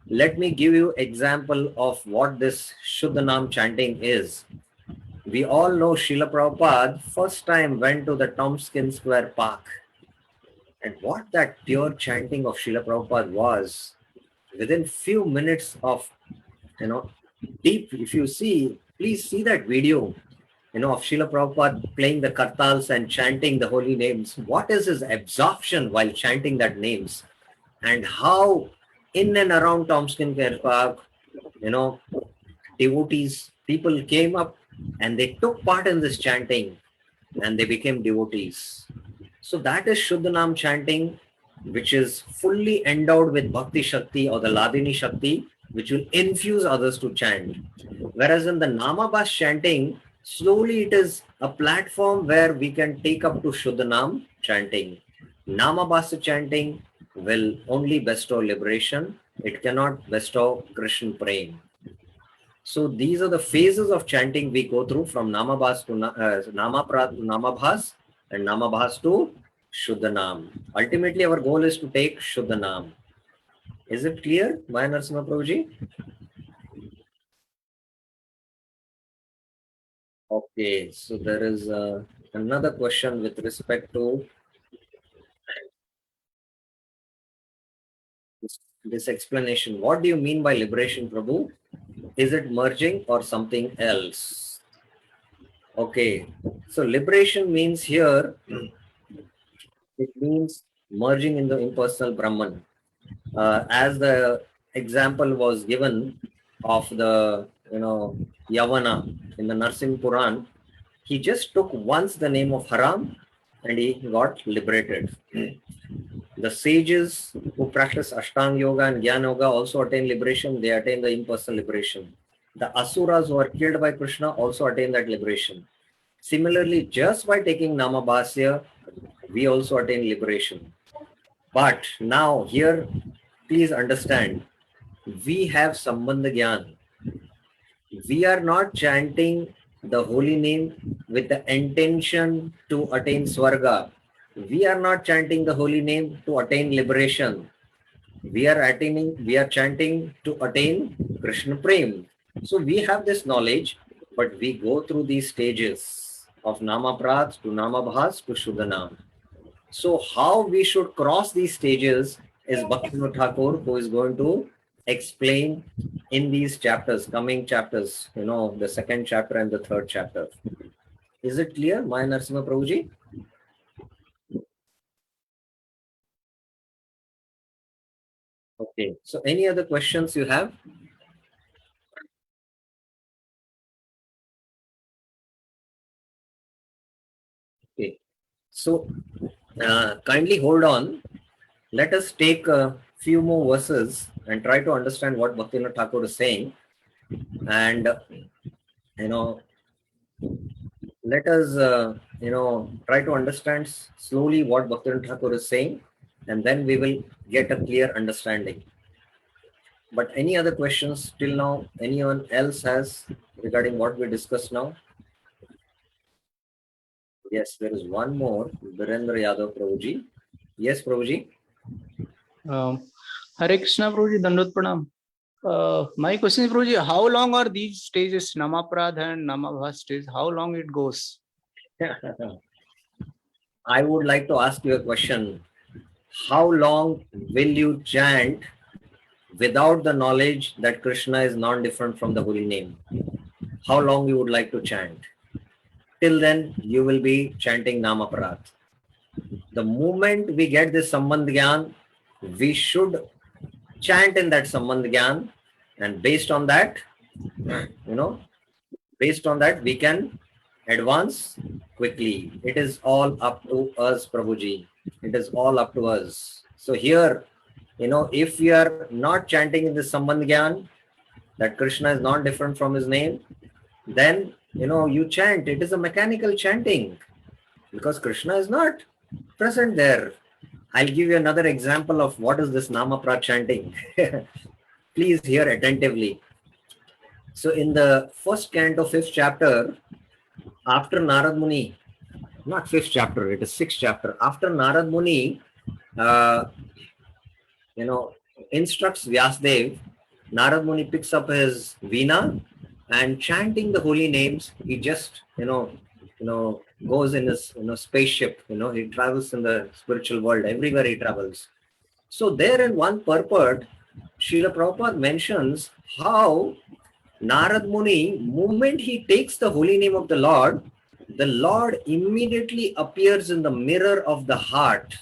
Let me give you example of what this Shuddhanam chanting is. We all know Srila Prabhupada first time went to the Tompkins Square Park. And what that pure chanting of Srila Prabhupada was, within few minutes of, deep, if you see, please see that video, of Srila Prabhupada playing the kartals and chanting the holy names. What is his absorption while chanting that names? And how in and around Tompkins Square Park, devotees, people came up and they took part in this chanting and they became devotees. So that is Shuddhanam chanting, which is fully endowed with Bhakti Shakti or the Ladini Shakti, which will infuse others to chant. Whereas in the Namabhas chanting, slowly it is a platform where we can take up to Shuddhanam chanting. Namabhasa chanting will only bestow liberation. It cannot bestow Krishna Prem. So these are the phases of chanting we go through from Namabhas to Namabhas and Namabhas to Shuddhanam. Ultimately, our goal is to take Shuddhanam. Is it clear, Maya Narasimha Prabhuji? Okay, so there is another question with respect to this explanation. What do you mean by liberation, Prabhu? Is it merging or something else? Okay, so liberation means here, it means merging in the impersonal Brahman. As the example was given of the, Yavana in the Narsimha Puran, he just took once the name of Haram and he got liberated. The sages who practice Ashtanga Yoga and Jnana Yoga also attain liberation. They attain the impersonal liberation. The Asuras who are killed by Krishna also attain that liberation. Similarly, just by taking Namabhasya, we also attain liberation. But now here, please understand, we have Sambandha Gyan. We are not chanting the holy name with the intention to attain Swarga. We are not chanting the holy name to attain liberation. We are chanting to attain Krishna Prem. So we have this knowledge, but we go through these stages of Namaprat to Namabhas to Shuddhanam. So how we should cross these stages is Bhaktivinoda Thakur who is going to explain in these chapters, coming chapters, the second chapter and the third chapter. Is it clear, Maya Narasimha Prabhuji? Okay, so any other questions you have? Okay, so kindly hold on. Let us take a few more verses and try to understand what Bhaktivinoda Thakur is saying. And, let us, try to understand slowly what Bhaktivinoda Thakur is saying, and then we will get a clear understanding. But any other questions till now, anyone else has regarding what we discussed now? Yes, there is one more, Virendra Yadav Prabhuji. Yes, Prabhuji. Hare Krishna, Prabhuji, Dandot Pranam. My question is, Prabhuji, how long are these stages, Namaprad and Namabhas stage? How long it goes? I would like to ask you a question. How long will you chant without the knowledge that Krishna is non-different from the holy name? How long you would like to chant? Till then, you will be chanting Namaparat. The moment we get this Sambandh Gyan, we should chant in that Sambandh Gyan, and based on that, based on that, we can advance quickly. It is all up to us, Prabhuji. It is all up to us. So here, if we are not chanting in the Sambandh Gyan, that Krishna is not different from his name, then, you chant. It is a mechanical chanting because Krishna is not present there. I'll give you another example of what is this Namaprad chanting. Please hear attentively. So in the first canto, 5th chapter, after Narad Muni, not 5th chapter, it is 6th chapter. After Narad Muni, instructs Vyasdev, Narad Muni picks up his veena and chanting the holy names, he just, goes in his, spaceship, he travels in the spiritual world, everywhere he travels. So there in one purport, Srila Prabhupada mentions how Narad Muni, moment he takes the holy name of the Lord immediately appears in the mirror of the heart.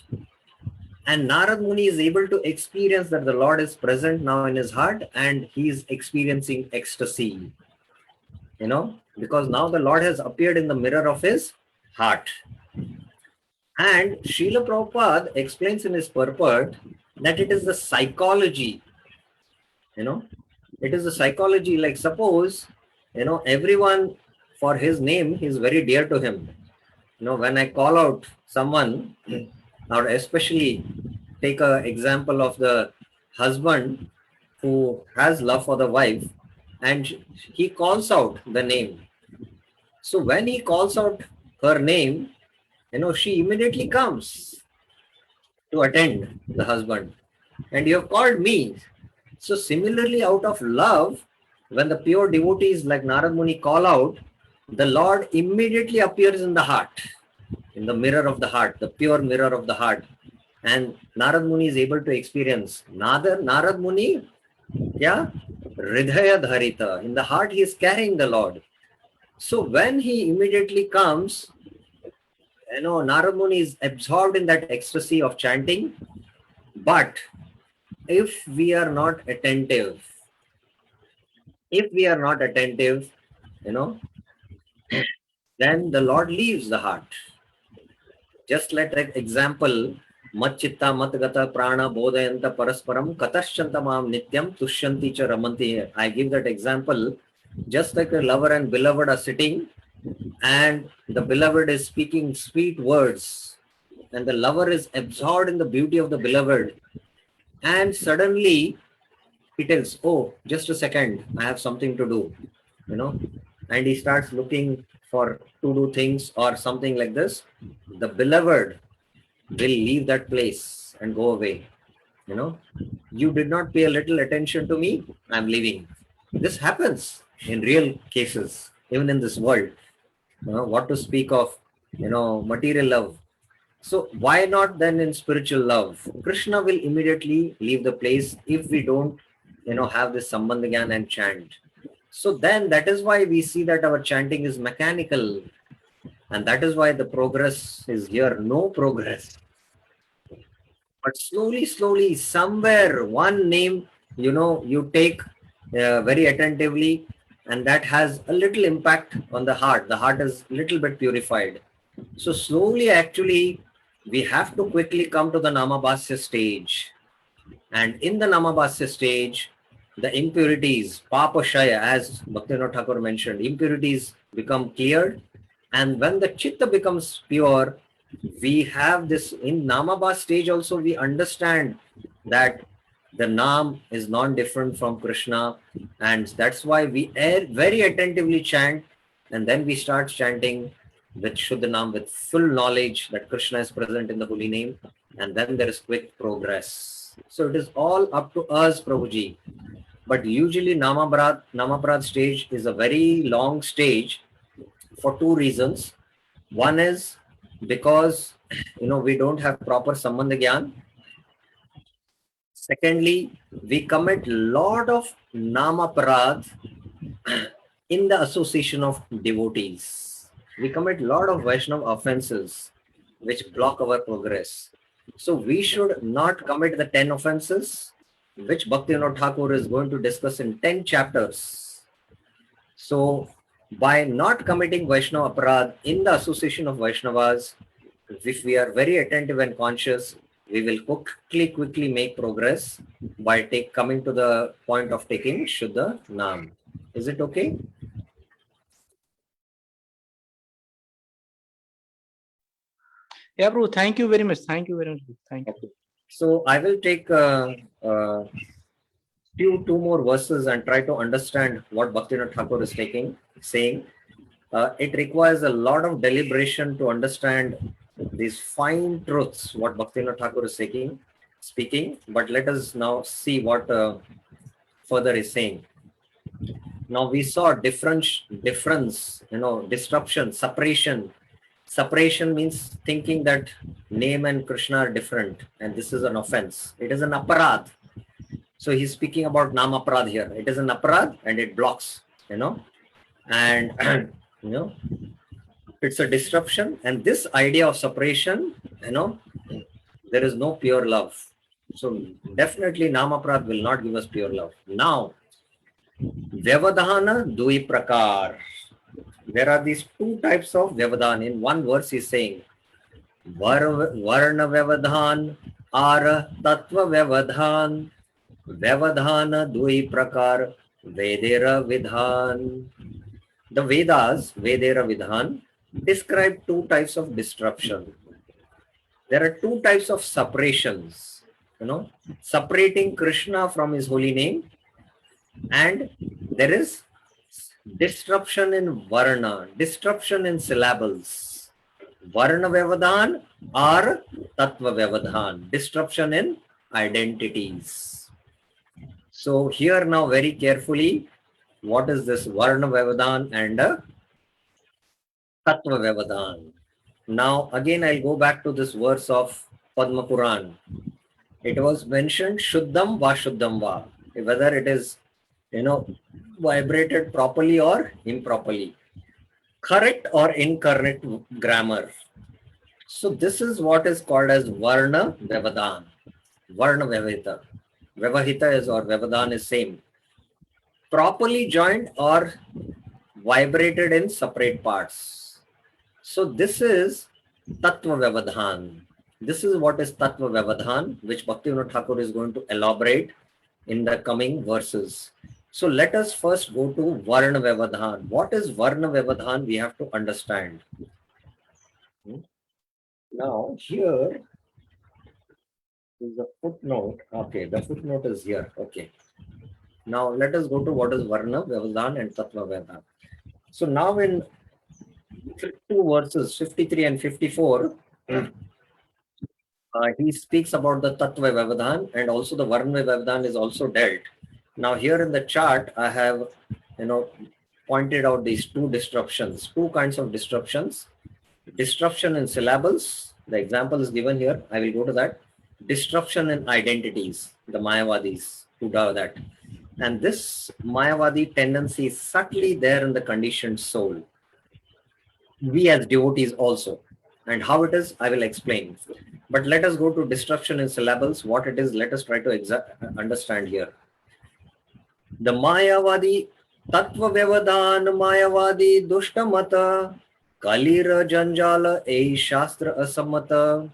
And Narad Muni is able to experience that the Lord is present now in his heart and he is experiencing ecstasy. Because now the Lord has appeared in the mirror of his heart. And Srila Prabhupada explains in his purport that it is the psychology. It is the psychology. Like suppose, everyone for his name is very dear to him. When I call out someone, or especially take an example of the husband who has love for the wife and he calls out the name. So when he calls out her name, she immediately comes to attend the husband. And you have called me. So similarly, out of love, when the pure devotees like Narad Muni call out, the Lord immediately appears in the heart, in the mirror of the heart, the pure mirror of the heart. And Narad Muni is able to experience. Narad Muni, Hridaya Dharita. In the heart, he is carrying the Lord. So when he immediately comes, Narad Muni is absorbed in that ecstasy of chanting. But if we are not attentive, then the Lord leaves the heart. Just like that example, mat chitta mat gata prana bodhayanta parasparam kataschanta mam nityam tushyanti cha ramanti. I give that example. Just like a lover and beloved are sitting and the beloved is speaking sweet words and the lover is absorbed in the beauty of the beloved, and suddenly he tells, oh, just a second, I have something to do, and he starts looking for to do things or something like this. The beloved will leave that place and go away. You did not pay a little attention to me, I'm leaving. This happens in real cases, even in this world. What to speak of, material love. So why not then in spiritual love? Krishna will immediately leave the place if we don't, have this Sambandh Gyan and chant. So then that is why we see that our chanting is mechanical. And that is why the progress is here, no progress. But slowly, somewhere one name, you take very attentively, and that has a little impact on the heart. The heart is a little bit purified. So slowly, actually, we have to quickly come to the Namabhasya stage. And in the Namabhasya stage, the impurities, Papashaya, as Bhaktivinoda Thakur mentioned, impurities become cleared. And when the Chitta becomes pure, we have this, in Namabhas stage also, we understand that the Nam is non-different from Krishna. And that's why we very attentively chant. And then we start chanting with Shuddha Nam, with full knowledge that Krishna is present in the holy name. And then there is quick progress. So it is all up to us, Prabhuji. But usually Namaprad stage is a very long stage for two reasons. One is because, we don't have proper Sambandha Gyan. Secondly, we commit lot of Namaprad in the association of devotees. We commit lot of Vaishnava offenses. which block our progress. So we should not commit the 10 offenses, which Bhaktivinoda Thakur is going to discuss in 10 chapters. So by not committing Vaishnava Aparadh in the association of Vaishnavas, if we are very attentive and conscious, we will quickly make progress by coming to the point of taking Shuddha Nam. Is it okay? Yeah, Prabhu, thank you very much. Thank you very much. Thank you. So I will take two more verses and try to understand what Bhaktivinoda Thakur is saying. It requires a lot of deliberation to understand these fine truths, what Bhaktivinoda Thakur is speaking. But let us now see what further is saying. Now we saw difference, disruption, separation. Separation means thinking that name and Krishna are different, and this is an offense. It is an aparadh. So he's speaking about nam aparadh here. It is an aparadh and it blocks, and it's a disruption. And this idea of separation, there is no pure love. So definitely nam aparadh will not give us pure love. Now, Vyavadhana dui prakar. There are these two types of Vyavadhan. In one verse he's saying Varna Vyavadhan Ara Tattva Vyavadhan Vyavadhana dui prakar Vedera Vidhan. The Vedas, Vedera Vidhan, describe two types of disruption. There are two types of separations, separating Krishna from his holy name, and there is disruption in Varna, disruption in syllables. Varna Vyavadhan or Tattva Vyavadhan, disruption in identities. So here now very carefully, what is this Varna Vyavadhan and Tattva Vyavadhan? Now again I'll go back to this verse of Padma Puran. It was mentioned Shuddham Va Shuddham Va, whether it is vibrated properly or improperly, correct or incorrect grammar. So this is what is called as Varna Vyavadhan, Varna Vyavahita. Vyavahita is or Vyavadhan is same. Properly joined or vibrated in separate parts. So this is Tattva Vyavadhan. This is what is Tattva Vyavadhan, which Bhaktivinoda Thakur is going to elaborate in the coming verses. So let us first go to Varna Vyavadhan. What is Varna Vyavadhan? We have to understand. Now here is the footnote. Okay, the footnote is here. Okay. Now let us go to what is Varna Vyavadhan and Tattva Vyavadhan. So now in two verses, 53 and 54, he speaks about the Tattva Vyavadhan, and also the Varna Vyavadhan is also dealt. Now here in the chart, I have, pointed out these two disruptions, two kinds of disruptions. Disruption in syllables, the example is given here. I will go to that. Disruption in identities, the Mayavadis who do that. And this Mayavadi tendency is subtly there in the conditioned soul. We as devotees also. And how it is, I will explain. But let us go to disruption in syllables. What it is, let us try to understand here. The Mayavadi, Tattva Vyavadhan Mayavadi Dushtamata, Kalira Janjala E Shastra Asamata.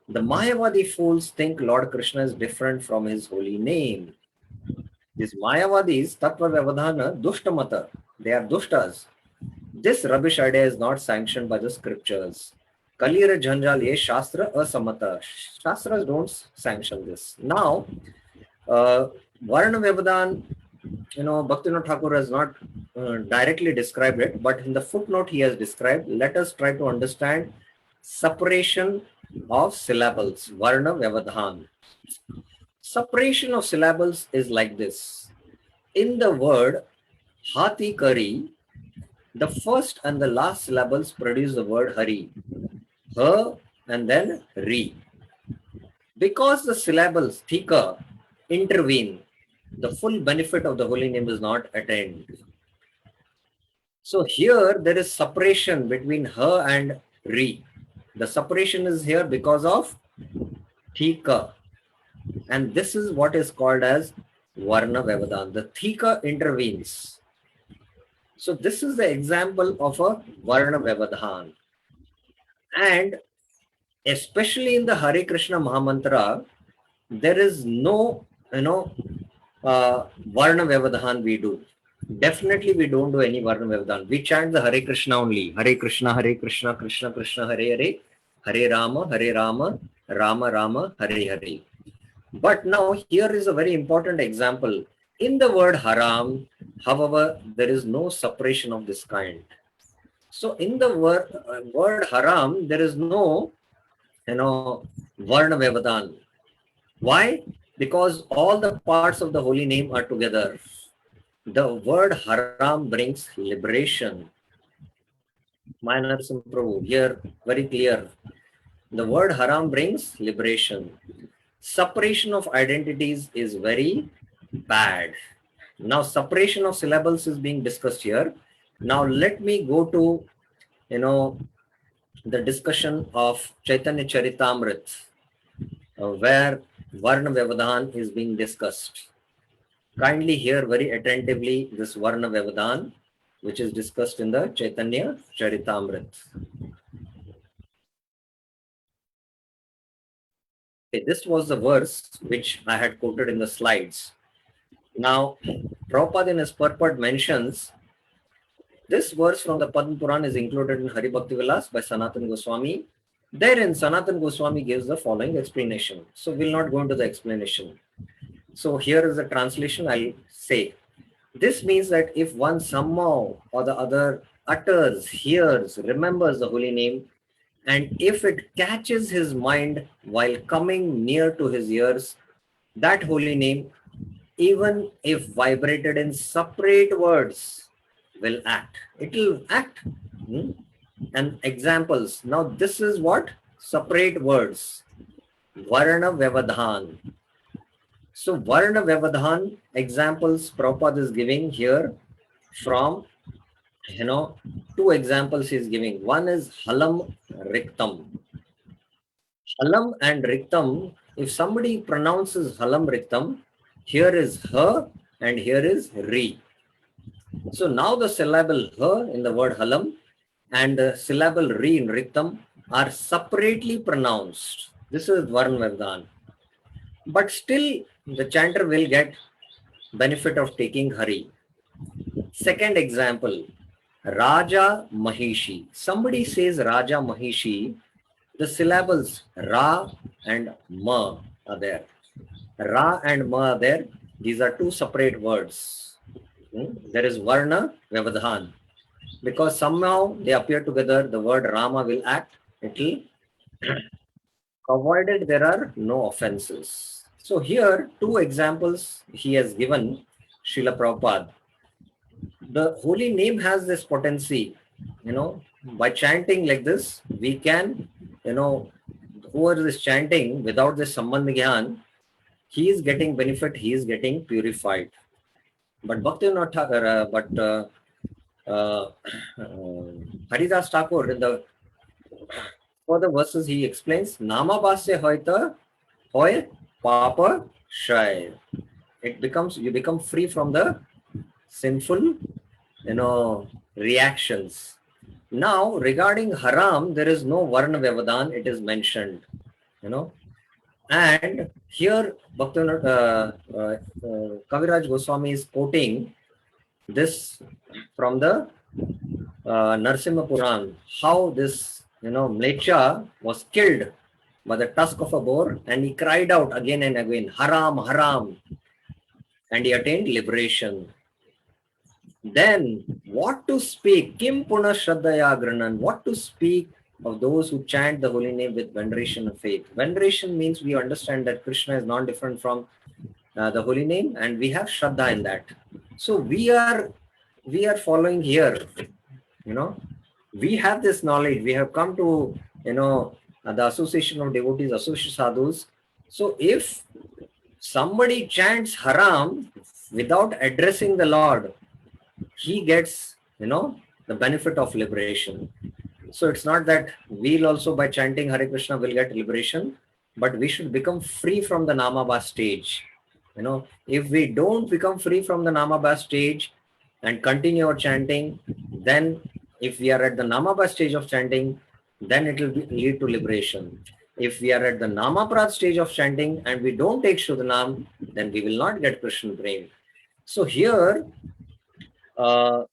The Mayavadi fools think Lord Krishna is different from his holy name. These Mayavadis, Tattva Vyavadhana, Dushtamata, they are dushtas. This rubbish idea is not sanctioned by the scriptures. Kalira Janjal Ye Shastra Asamata. Shastras don't sanction this. Now, Varna Vyavadhan, Bhaktivinoda Thakur has not directly described it, but in the footnote he has described. Let us try to understand separation of syllables, Varna Vyavadhan. Separation of syllables is like this. In the word Hati Kari, the first and the last syllables produce the word Hari. Ha and then Ri. Because the syllables Thika intervene, the full benefit of the holy name is not attained. So here there is separation between Ha and Ri. The separation is here because of thika. And this is what is called as varna vyavadan. The thika intervenes. So this is the example of a varna vyavadhan. And especially in the Hare Krishna Mahamantra, there is no, varna vyavadhan we do. Definitely we don't do any varna vyavadhan. We chant the Hare Krishna only. Hare Krishna, Krishna Krishna, Hare Hare, Hare Rama, Rama Rama, Hare Hare. But now here is a very important example. In the word haram, however, there is no separation of this kind. So in the word haram, there is no, varna vyavadhan. Why? Because all the parts of the holy name are together. The word haram brings liberation. Minor Prabhu, here very clear. The word haram brings liberation. Separation of identities is very bad. Now separation of syllables is being discussed here. Now let me go to, the discussion of Chaitanya Charitamrit, where Varna Vyavadhan is being discussed. Kindly hear very attentively this Varna Vyavadhan, which is discussed in the Chaitanya Charitamrit. Okay, this was the verse which I had quoted in the slides. Now, Prabhupada in his purport mentions this verse from the Padma Puran is included in Hari Bhakti Vilas by Sanatana Goswami. Therein, Sanatana Goswami gives the following explanation. So, we'll not go into the explanation. So, here is the translation I'll say. This means that if one somehow or the other utters, hears, remembers the holy name, and if it catches his mind while coming near to his ears, that holy name, even if vibrated in separate words, will act. It will act. And examples. Now this is what? Separate words. Varna Vyavadhan. So Varna Vyavadhan examples Prabhupada is giving here from, two examples he is giving. One is Halam Riktam. Halam and Riktam, if somebody pronounces Halam Riktam, here is Ha and here is Ri. So now the syllable Ha in the word Halam and the syllable Ri in Riktam are separately pronounced. This is Varna Vyavadhan. But still the chanter will get benefit of taking Hari. Second example, Raja Mahishi. Somebody says Raja Mahishi, the syllables Ra and Ma are there. Ra and Ma are there. These are two separate words. There is Varna Vyavadhan. Because somehow they appear together, the word Rama will act. It will, provided there are no offenses. So here, two examples he has given, Srila Prabhupada. The holy name has this potency, by chanting like this, we can, whoever is chanting without this Sambandh Gyan, he is getting benefit, he is getting purified. But Bhaktivinoda Thakur, Haridas Thakur, in the further verses he explains, Nama Basya Hoita Hoy Papa Shai. It becomes, you become free from the sinful, reactions. Now, regarding haram, there is no Varna Vyavadhan, it is mentioned, And here, Kaviraj Goswami is quoting this from the Narsimha Puran, how this, Mlecha was killed by the tusk of a boar and he cried out again and again, Haram, Haram, and he attained liberation. Then, what to speak? Kim Puna Shraddhaya Granan. What to speak of those who chant the holy name with veneration of faith? Veneration means we understand that Krishna is not different from the holy name, and we have Shraddha in that. So we are following here. We have this knowledge. We have come to the Association of Devotees, Associate Sadhus. So if somebody chants haram without addressing the Lord, he gets, the benefit of liberation. So it's not that we'll also by chanting Hare Krishna will get liberation, but we should become free from the Namabha stage. If we don't become free from the Namabha stage and continue our chanting, then if we are at the Namabha stage of chanting, then it will lead to liberation. If we are at the Namaprad stage of chanting and we don't take Shudhanam, then we will not get Krishna Prem. So here, Haridas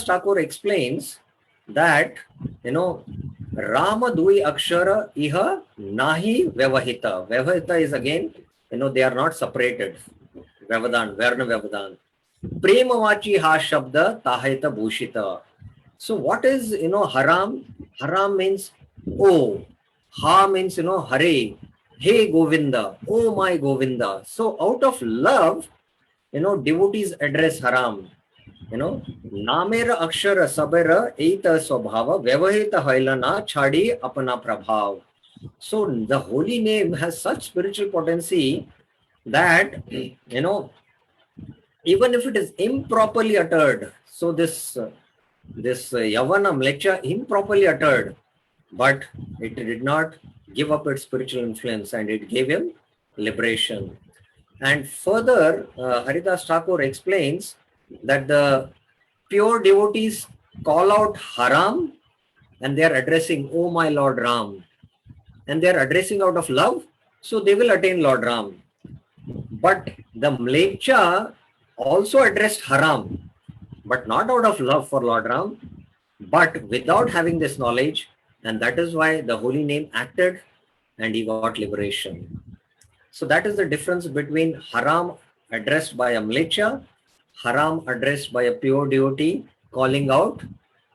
Thakur explains that, Rama Dui Akshara Iha Nahi Vyavahita. Vyavahita is again, they are not separated. Vyavadan, Varna Vyavadan. Premavachi Ha Shabda Tahita Bhushita. So what is, haram? Haram means oh. Ha means, Hare. Hey Govinda. Oh my Govinda. So out of love, devotees address haram. Namera Akshara Sabera Eita Swabhava Vyavahita Hailana Chadi Apana Prabhav. So the holy name has such spiritual potency that, even if it is improperly uttered, so this Yavana Mlecha improperly uttered, but it did not give up its spiritual influence and it gave him liberation. And further, Haridas Thakur explains that the pure devotees call out haram and they are addressing, oh my Lord Ram, and they are addressing out of love, so they will attain Lord Ram. But the Mlecha also addressed haram, but not out of love for Lord Ram, but without having this knowledge, and that is why the holy name acted and he got liberation. So that is the difference between haram addressed by a Mlecha, haram addressed by a pure devotee calling out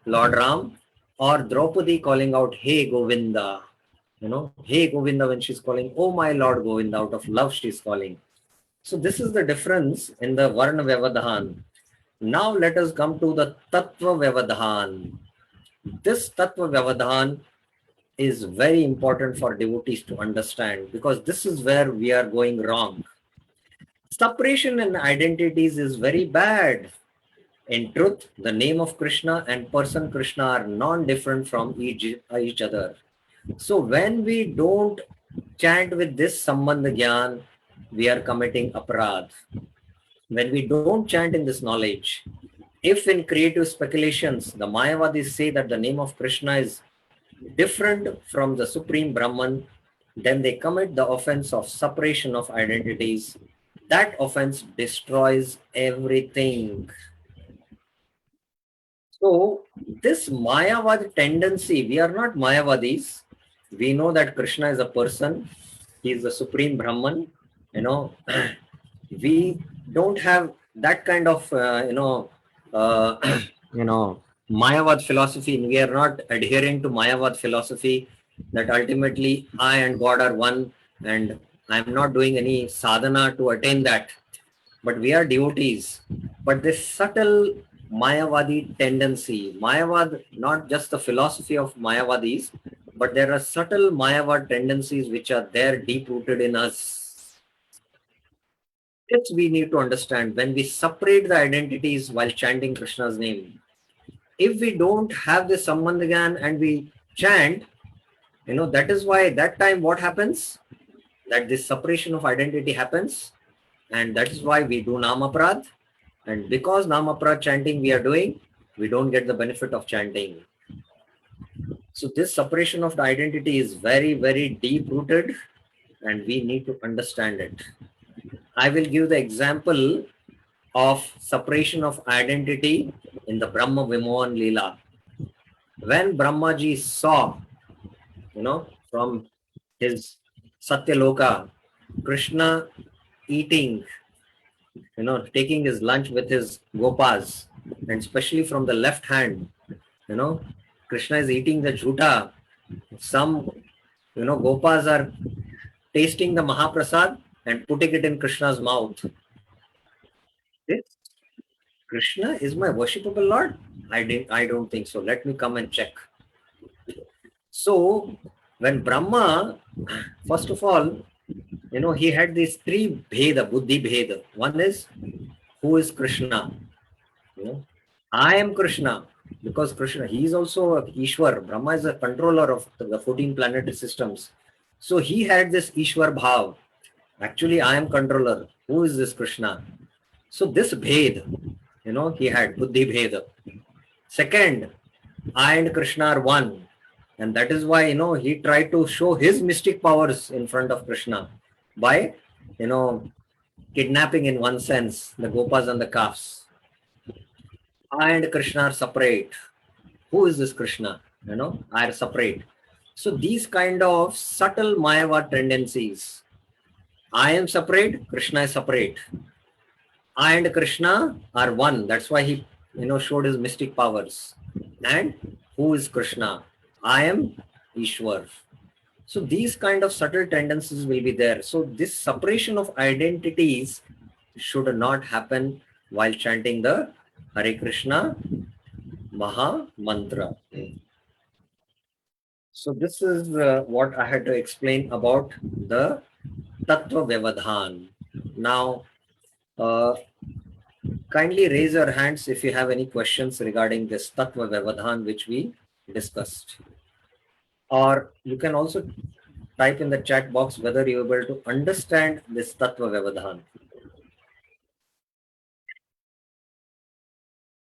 Lord Ram, or Draupadi calling out Hey Govinda. Hey Govinda, when she's calling, oh my Lord Govinda, out of love she's calling. So this is the difference in the Varna Vyavadhan. Now let us come to the Tattva Vyavadhan. This Tattva Vyavadhan is very important for devotees to understand, because this is where we are going wrong. Separation in identities is very bad. In truth, the name of Krishna and person Krishna are non-different from each other. So when we don't chant with this Sambandha Gyan, we are committing aparadh. When we don't chant in this knowledge, if in creative speculations, the Mayavadis say that the name of Krishna is different from the Supreme Brahman, then they commit the offense of separation of identities. That offense destroys everything. So this Mayavad tendency, we are not Mayavadis. We know that Krishna is a person. He is the Supreme Brahman. We don't have that kind of, Mayavad philosophy. We are not adhering to Mayavad philosophy that ultimately I and God are one, and I'm not doing any sadhana to attain that. But we are devotees. But this subtle Mayavadi tendency, Mayavad, not just the philosophy of Mayavadis, but there are subtle Mayavad tendencies which are there deep-rooted in us. This we need to understand when we separate the identities while chanting Krishna's name. If we don't have this Sambandha Gyan and we chant, that is why that time what happens? That this separation of identity happens, and that is why we do Namaprad. And because Namaprad chanting we are doing, we don't get the benefit of chanting. So this separation of the identity is very, very deep-rooted, and we need to understand it. I will give the example of separation of identity in the Brahma Vimohan Leela. When Brahmaji saw, from his Satyaloka, Krishna eating, taking his lunch with his gopas, and especially from the left hand, Krishna is eating the jhuta. Some, gopas are tasting the Mahaprasad and putting it in Krishna's mouth. This Krishna is my worshipable Lord? I don't think so. Let me come and check. So when Brahma, first of all, he had these three bheda, buddhi bheda. One is, who is Krishna? I am Krishna. because Krishna, he is also a Ishwar. Brahma is a controller of the 14 planetary systems. So he had this Ishwar Bhav. Actually, I am controller. Who is this Krishna? So this Bhed, he had Buddhi Bhed. Second, I and Krishna are one. And that is why, he tried to show his mystic powers in front of Krishna by, kidnapping in one sense the Gopas and the calves. I and Krishna are separate. Who is this Krishna? Are separate. So these kind of subtle Mayavad tendencies. I am separate, Krishna is separate. I and Krishna are one. That's why he, showed his mystic powers. And who is Krishna? I am Ishwar. So these kind of subtle tendencies will be there. So this separation of identities should not happen while chanting the Hare Krishna Maha Mantra. So this is what I had to explain about the Tattva Vyavadhan. Now, kindly raise your hands if you have any questions regarding this Tattva Vyavadhan which we discussed. Or you can also type in the chat box whether you're able to understand this Tattva Vyavadhan.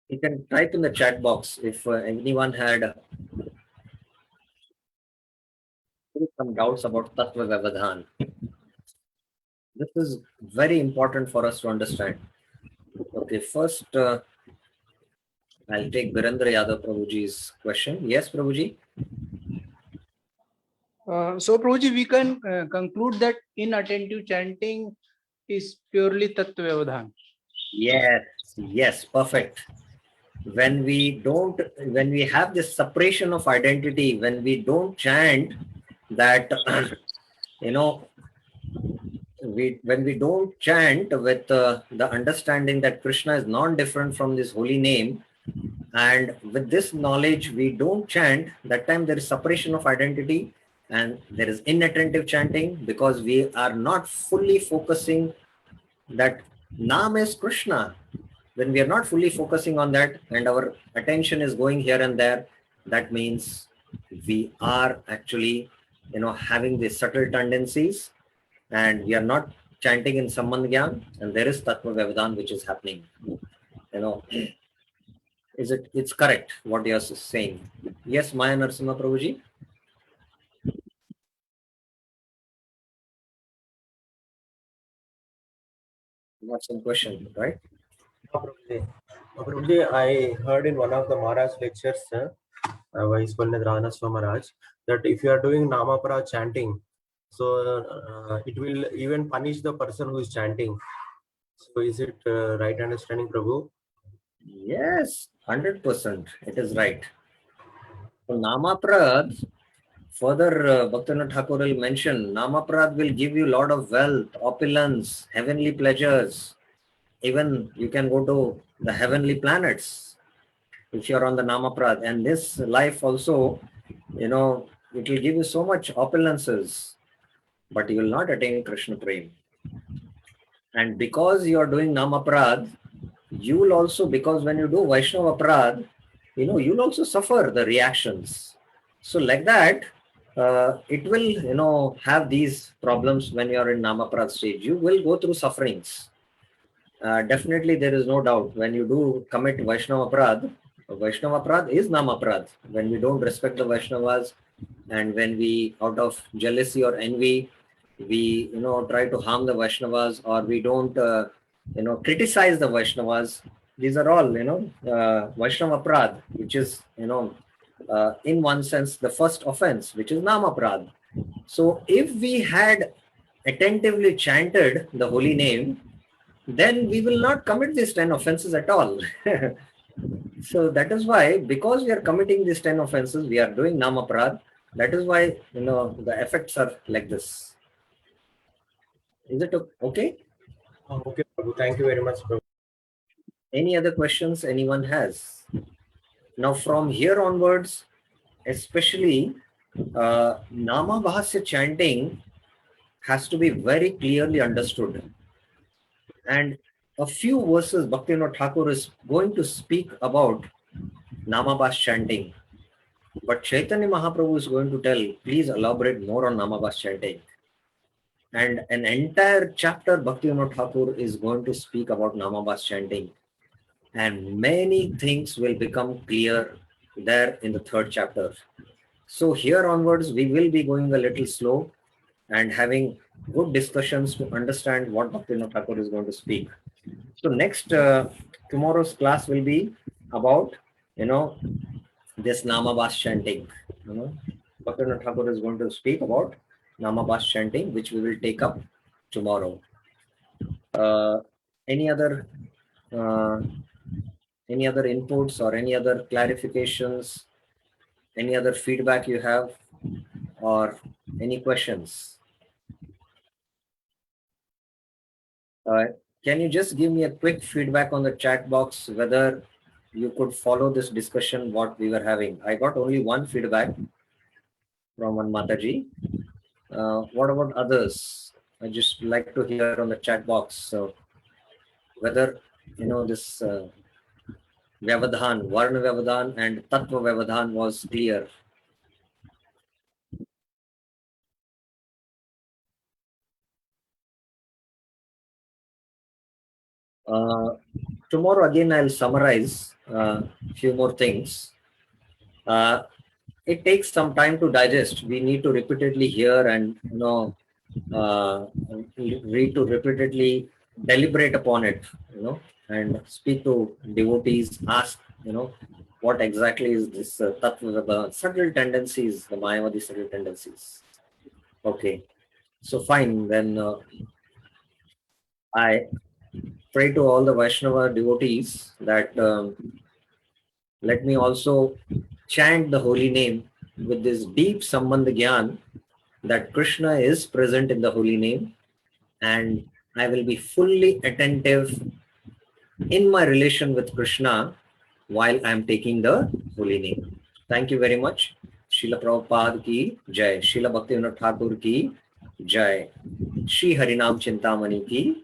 You can type in the chat box if anyone had some doubts about Tattva Vyavadhan. This is very important for us to understand. Okay, first I'll take Birendra Yadav Prabhuji's question. Yes, Prabhuji? So Prabhuji, we can conclude that inattentive chanting is purely Tattva Vyavadhan. Yes, perfect. When we have this separation of identity, when we don't chant that, when we don't chant with the understanding that Krishna is non-different from this holy name, and with this knowledge, we don't chant, that time there is separation of identity and there is inattentive chanting because we are not fully focusing that Naam is Krishna. When we are not fully focusing on that and our attention is going here and there, that means we are actually, having these subtle tendencies and we are not chanting in Sambandh Gyan, and there is Tattva Vyavadhan which is happening. It's correct what you are saying. Yes, Maya Narasimha Prabhuji? You got some question, right? Prabhuji, I heard in one of the Maharaj lectures, Vice Pandit Ranaswamy Maharaj, that if you are doing Namapara chanting, so it will even punish the person who is chanting. So is it right understanding, Prabhu? Yes, 100%. It is right. So Namaprad, further Bhaktivinoda Thakur will mention, Namaprad will give you a lot of wealth, opulence, heavenly pleasures. Even you can go to the heavenly planets if you're on the Namaprad. And this life also, it will give you so much opulences, but you will not attain Krishna Prem. And because you are doing Namaprad, you will also, because when you do Vaishnava Aprad, you'll also suffer the reactions. So like that, it will, have these problems when you are in Namaprad stage. You will go through sufferings. Definitely, there is no doubt. When you do commit Vaishnava Aprad is Namaprad. When we don't respect the Vaishnavas and when we, out of jealousy or envy, we, try to harm the Vaishnavas, or we don't, criticize the Vaishnavas. These are all, Vaishnava Aprad, which is, in one sense, the first offense, which is Namaprad. So if we had attentively chanted the holy name, then we will not commit these 10 offenses at all. So that is why, because we are committing these 10 offenses, we are doing Namaprad. That is why, the effects are like this. Is it okay? Okay, Prabhu. Thank you very much, Prabhu. Any other questions anyone has? Now from here onwards, especially Nama Bhasya chanting has to be very clearly understood. And a few verses Bhaktivinoda Thakur is going to speak about Namabhas chanting. But Chaitanya Mahaprabhu is going to tell, please elaborate more on Namabhas chanting. And an entire chapter Bhaktivinoda Thakur is going to speak about Namabhas chanting. And many things will become clear there in the third chapter. So here onwards, we will be going a little slow and having good discussions to understand what Bhaktivinoda Thakur is going to speak. So next, tomorrow's class will be about, this Namabhas chanting. Bhaktivinoda Thakur is going to speak about Namabhas chanting, which we will take up tomorrow. Any other inputs or any other clarifications, any other feedback you have, or any questions? Can you just give me a quick feedback on the chat box whether you could follow this discussion what we were having? I got only one feedback from one Mataji. What about others? I just like to hear on the chat box. So whether this Vyavadhan, Varna Vyavadhan and Tattva Vyavadhan was clear. Tomorrow again I'll summarize a few more things. It takes some time to digest. We need to repeatedly hear and read to repeatedly deliberate upon it, and speak to devotees, ask, what exactly is this tattva, the subtle tendencies, the Mayavadi subtle tendencies. Okay, so fine. Then I pray to all the Vaishnava devotees that let me also chant the holy name with this deep Sambandha Gyan that Krishna is present in the holy name, and I will be fully attentive in my relation with Krishna while I am taking the holy name. Thank you very much. Srila Prabhupada ki jai. Srila Bhaktivinoda Thakur ki jai. Shri Harinam Chintamani ki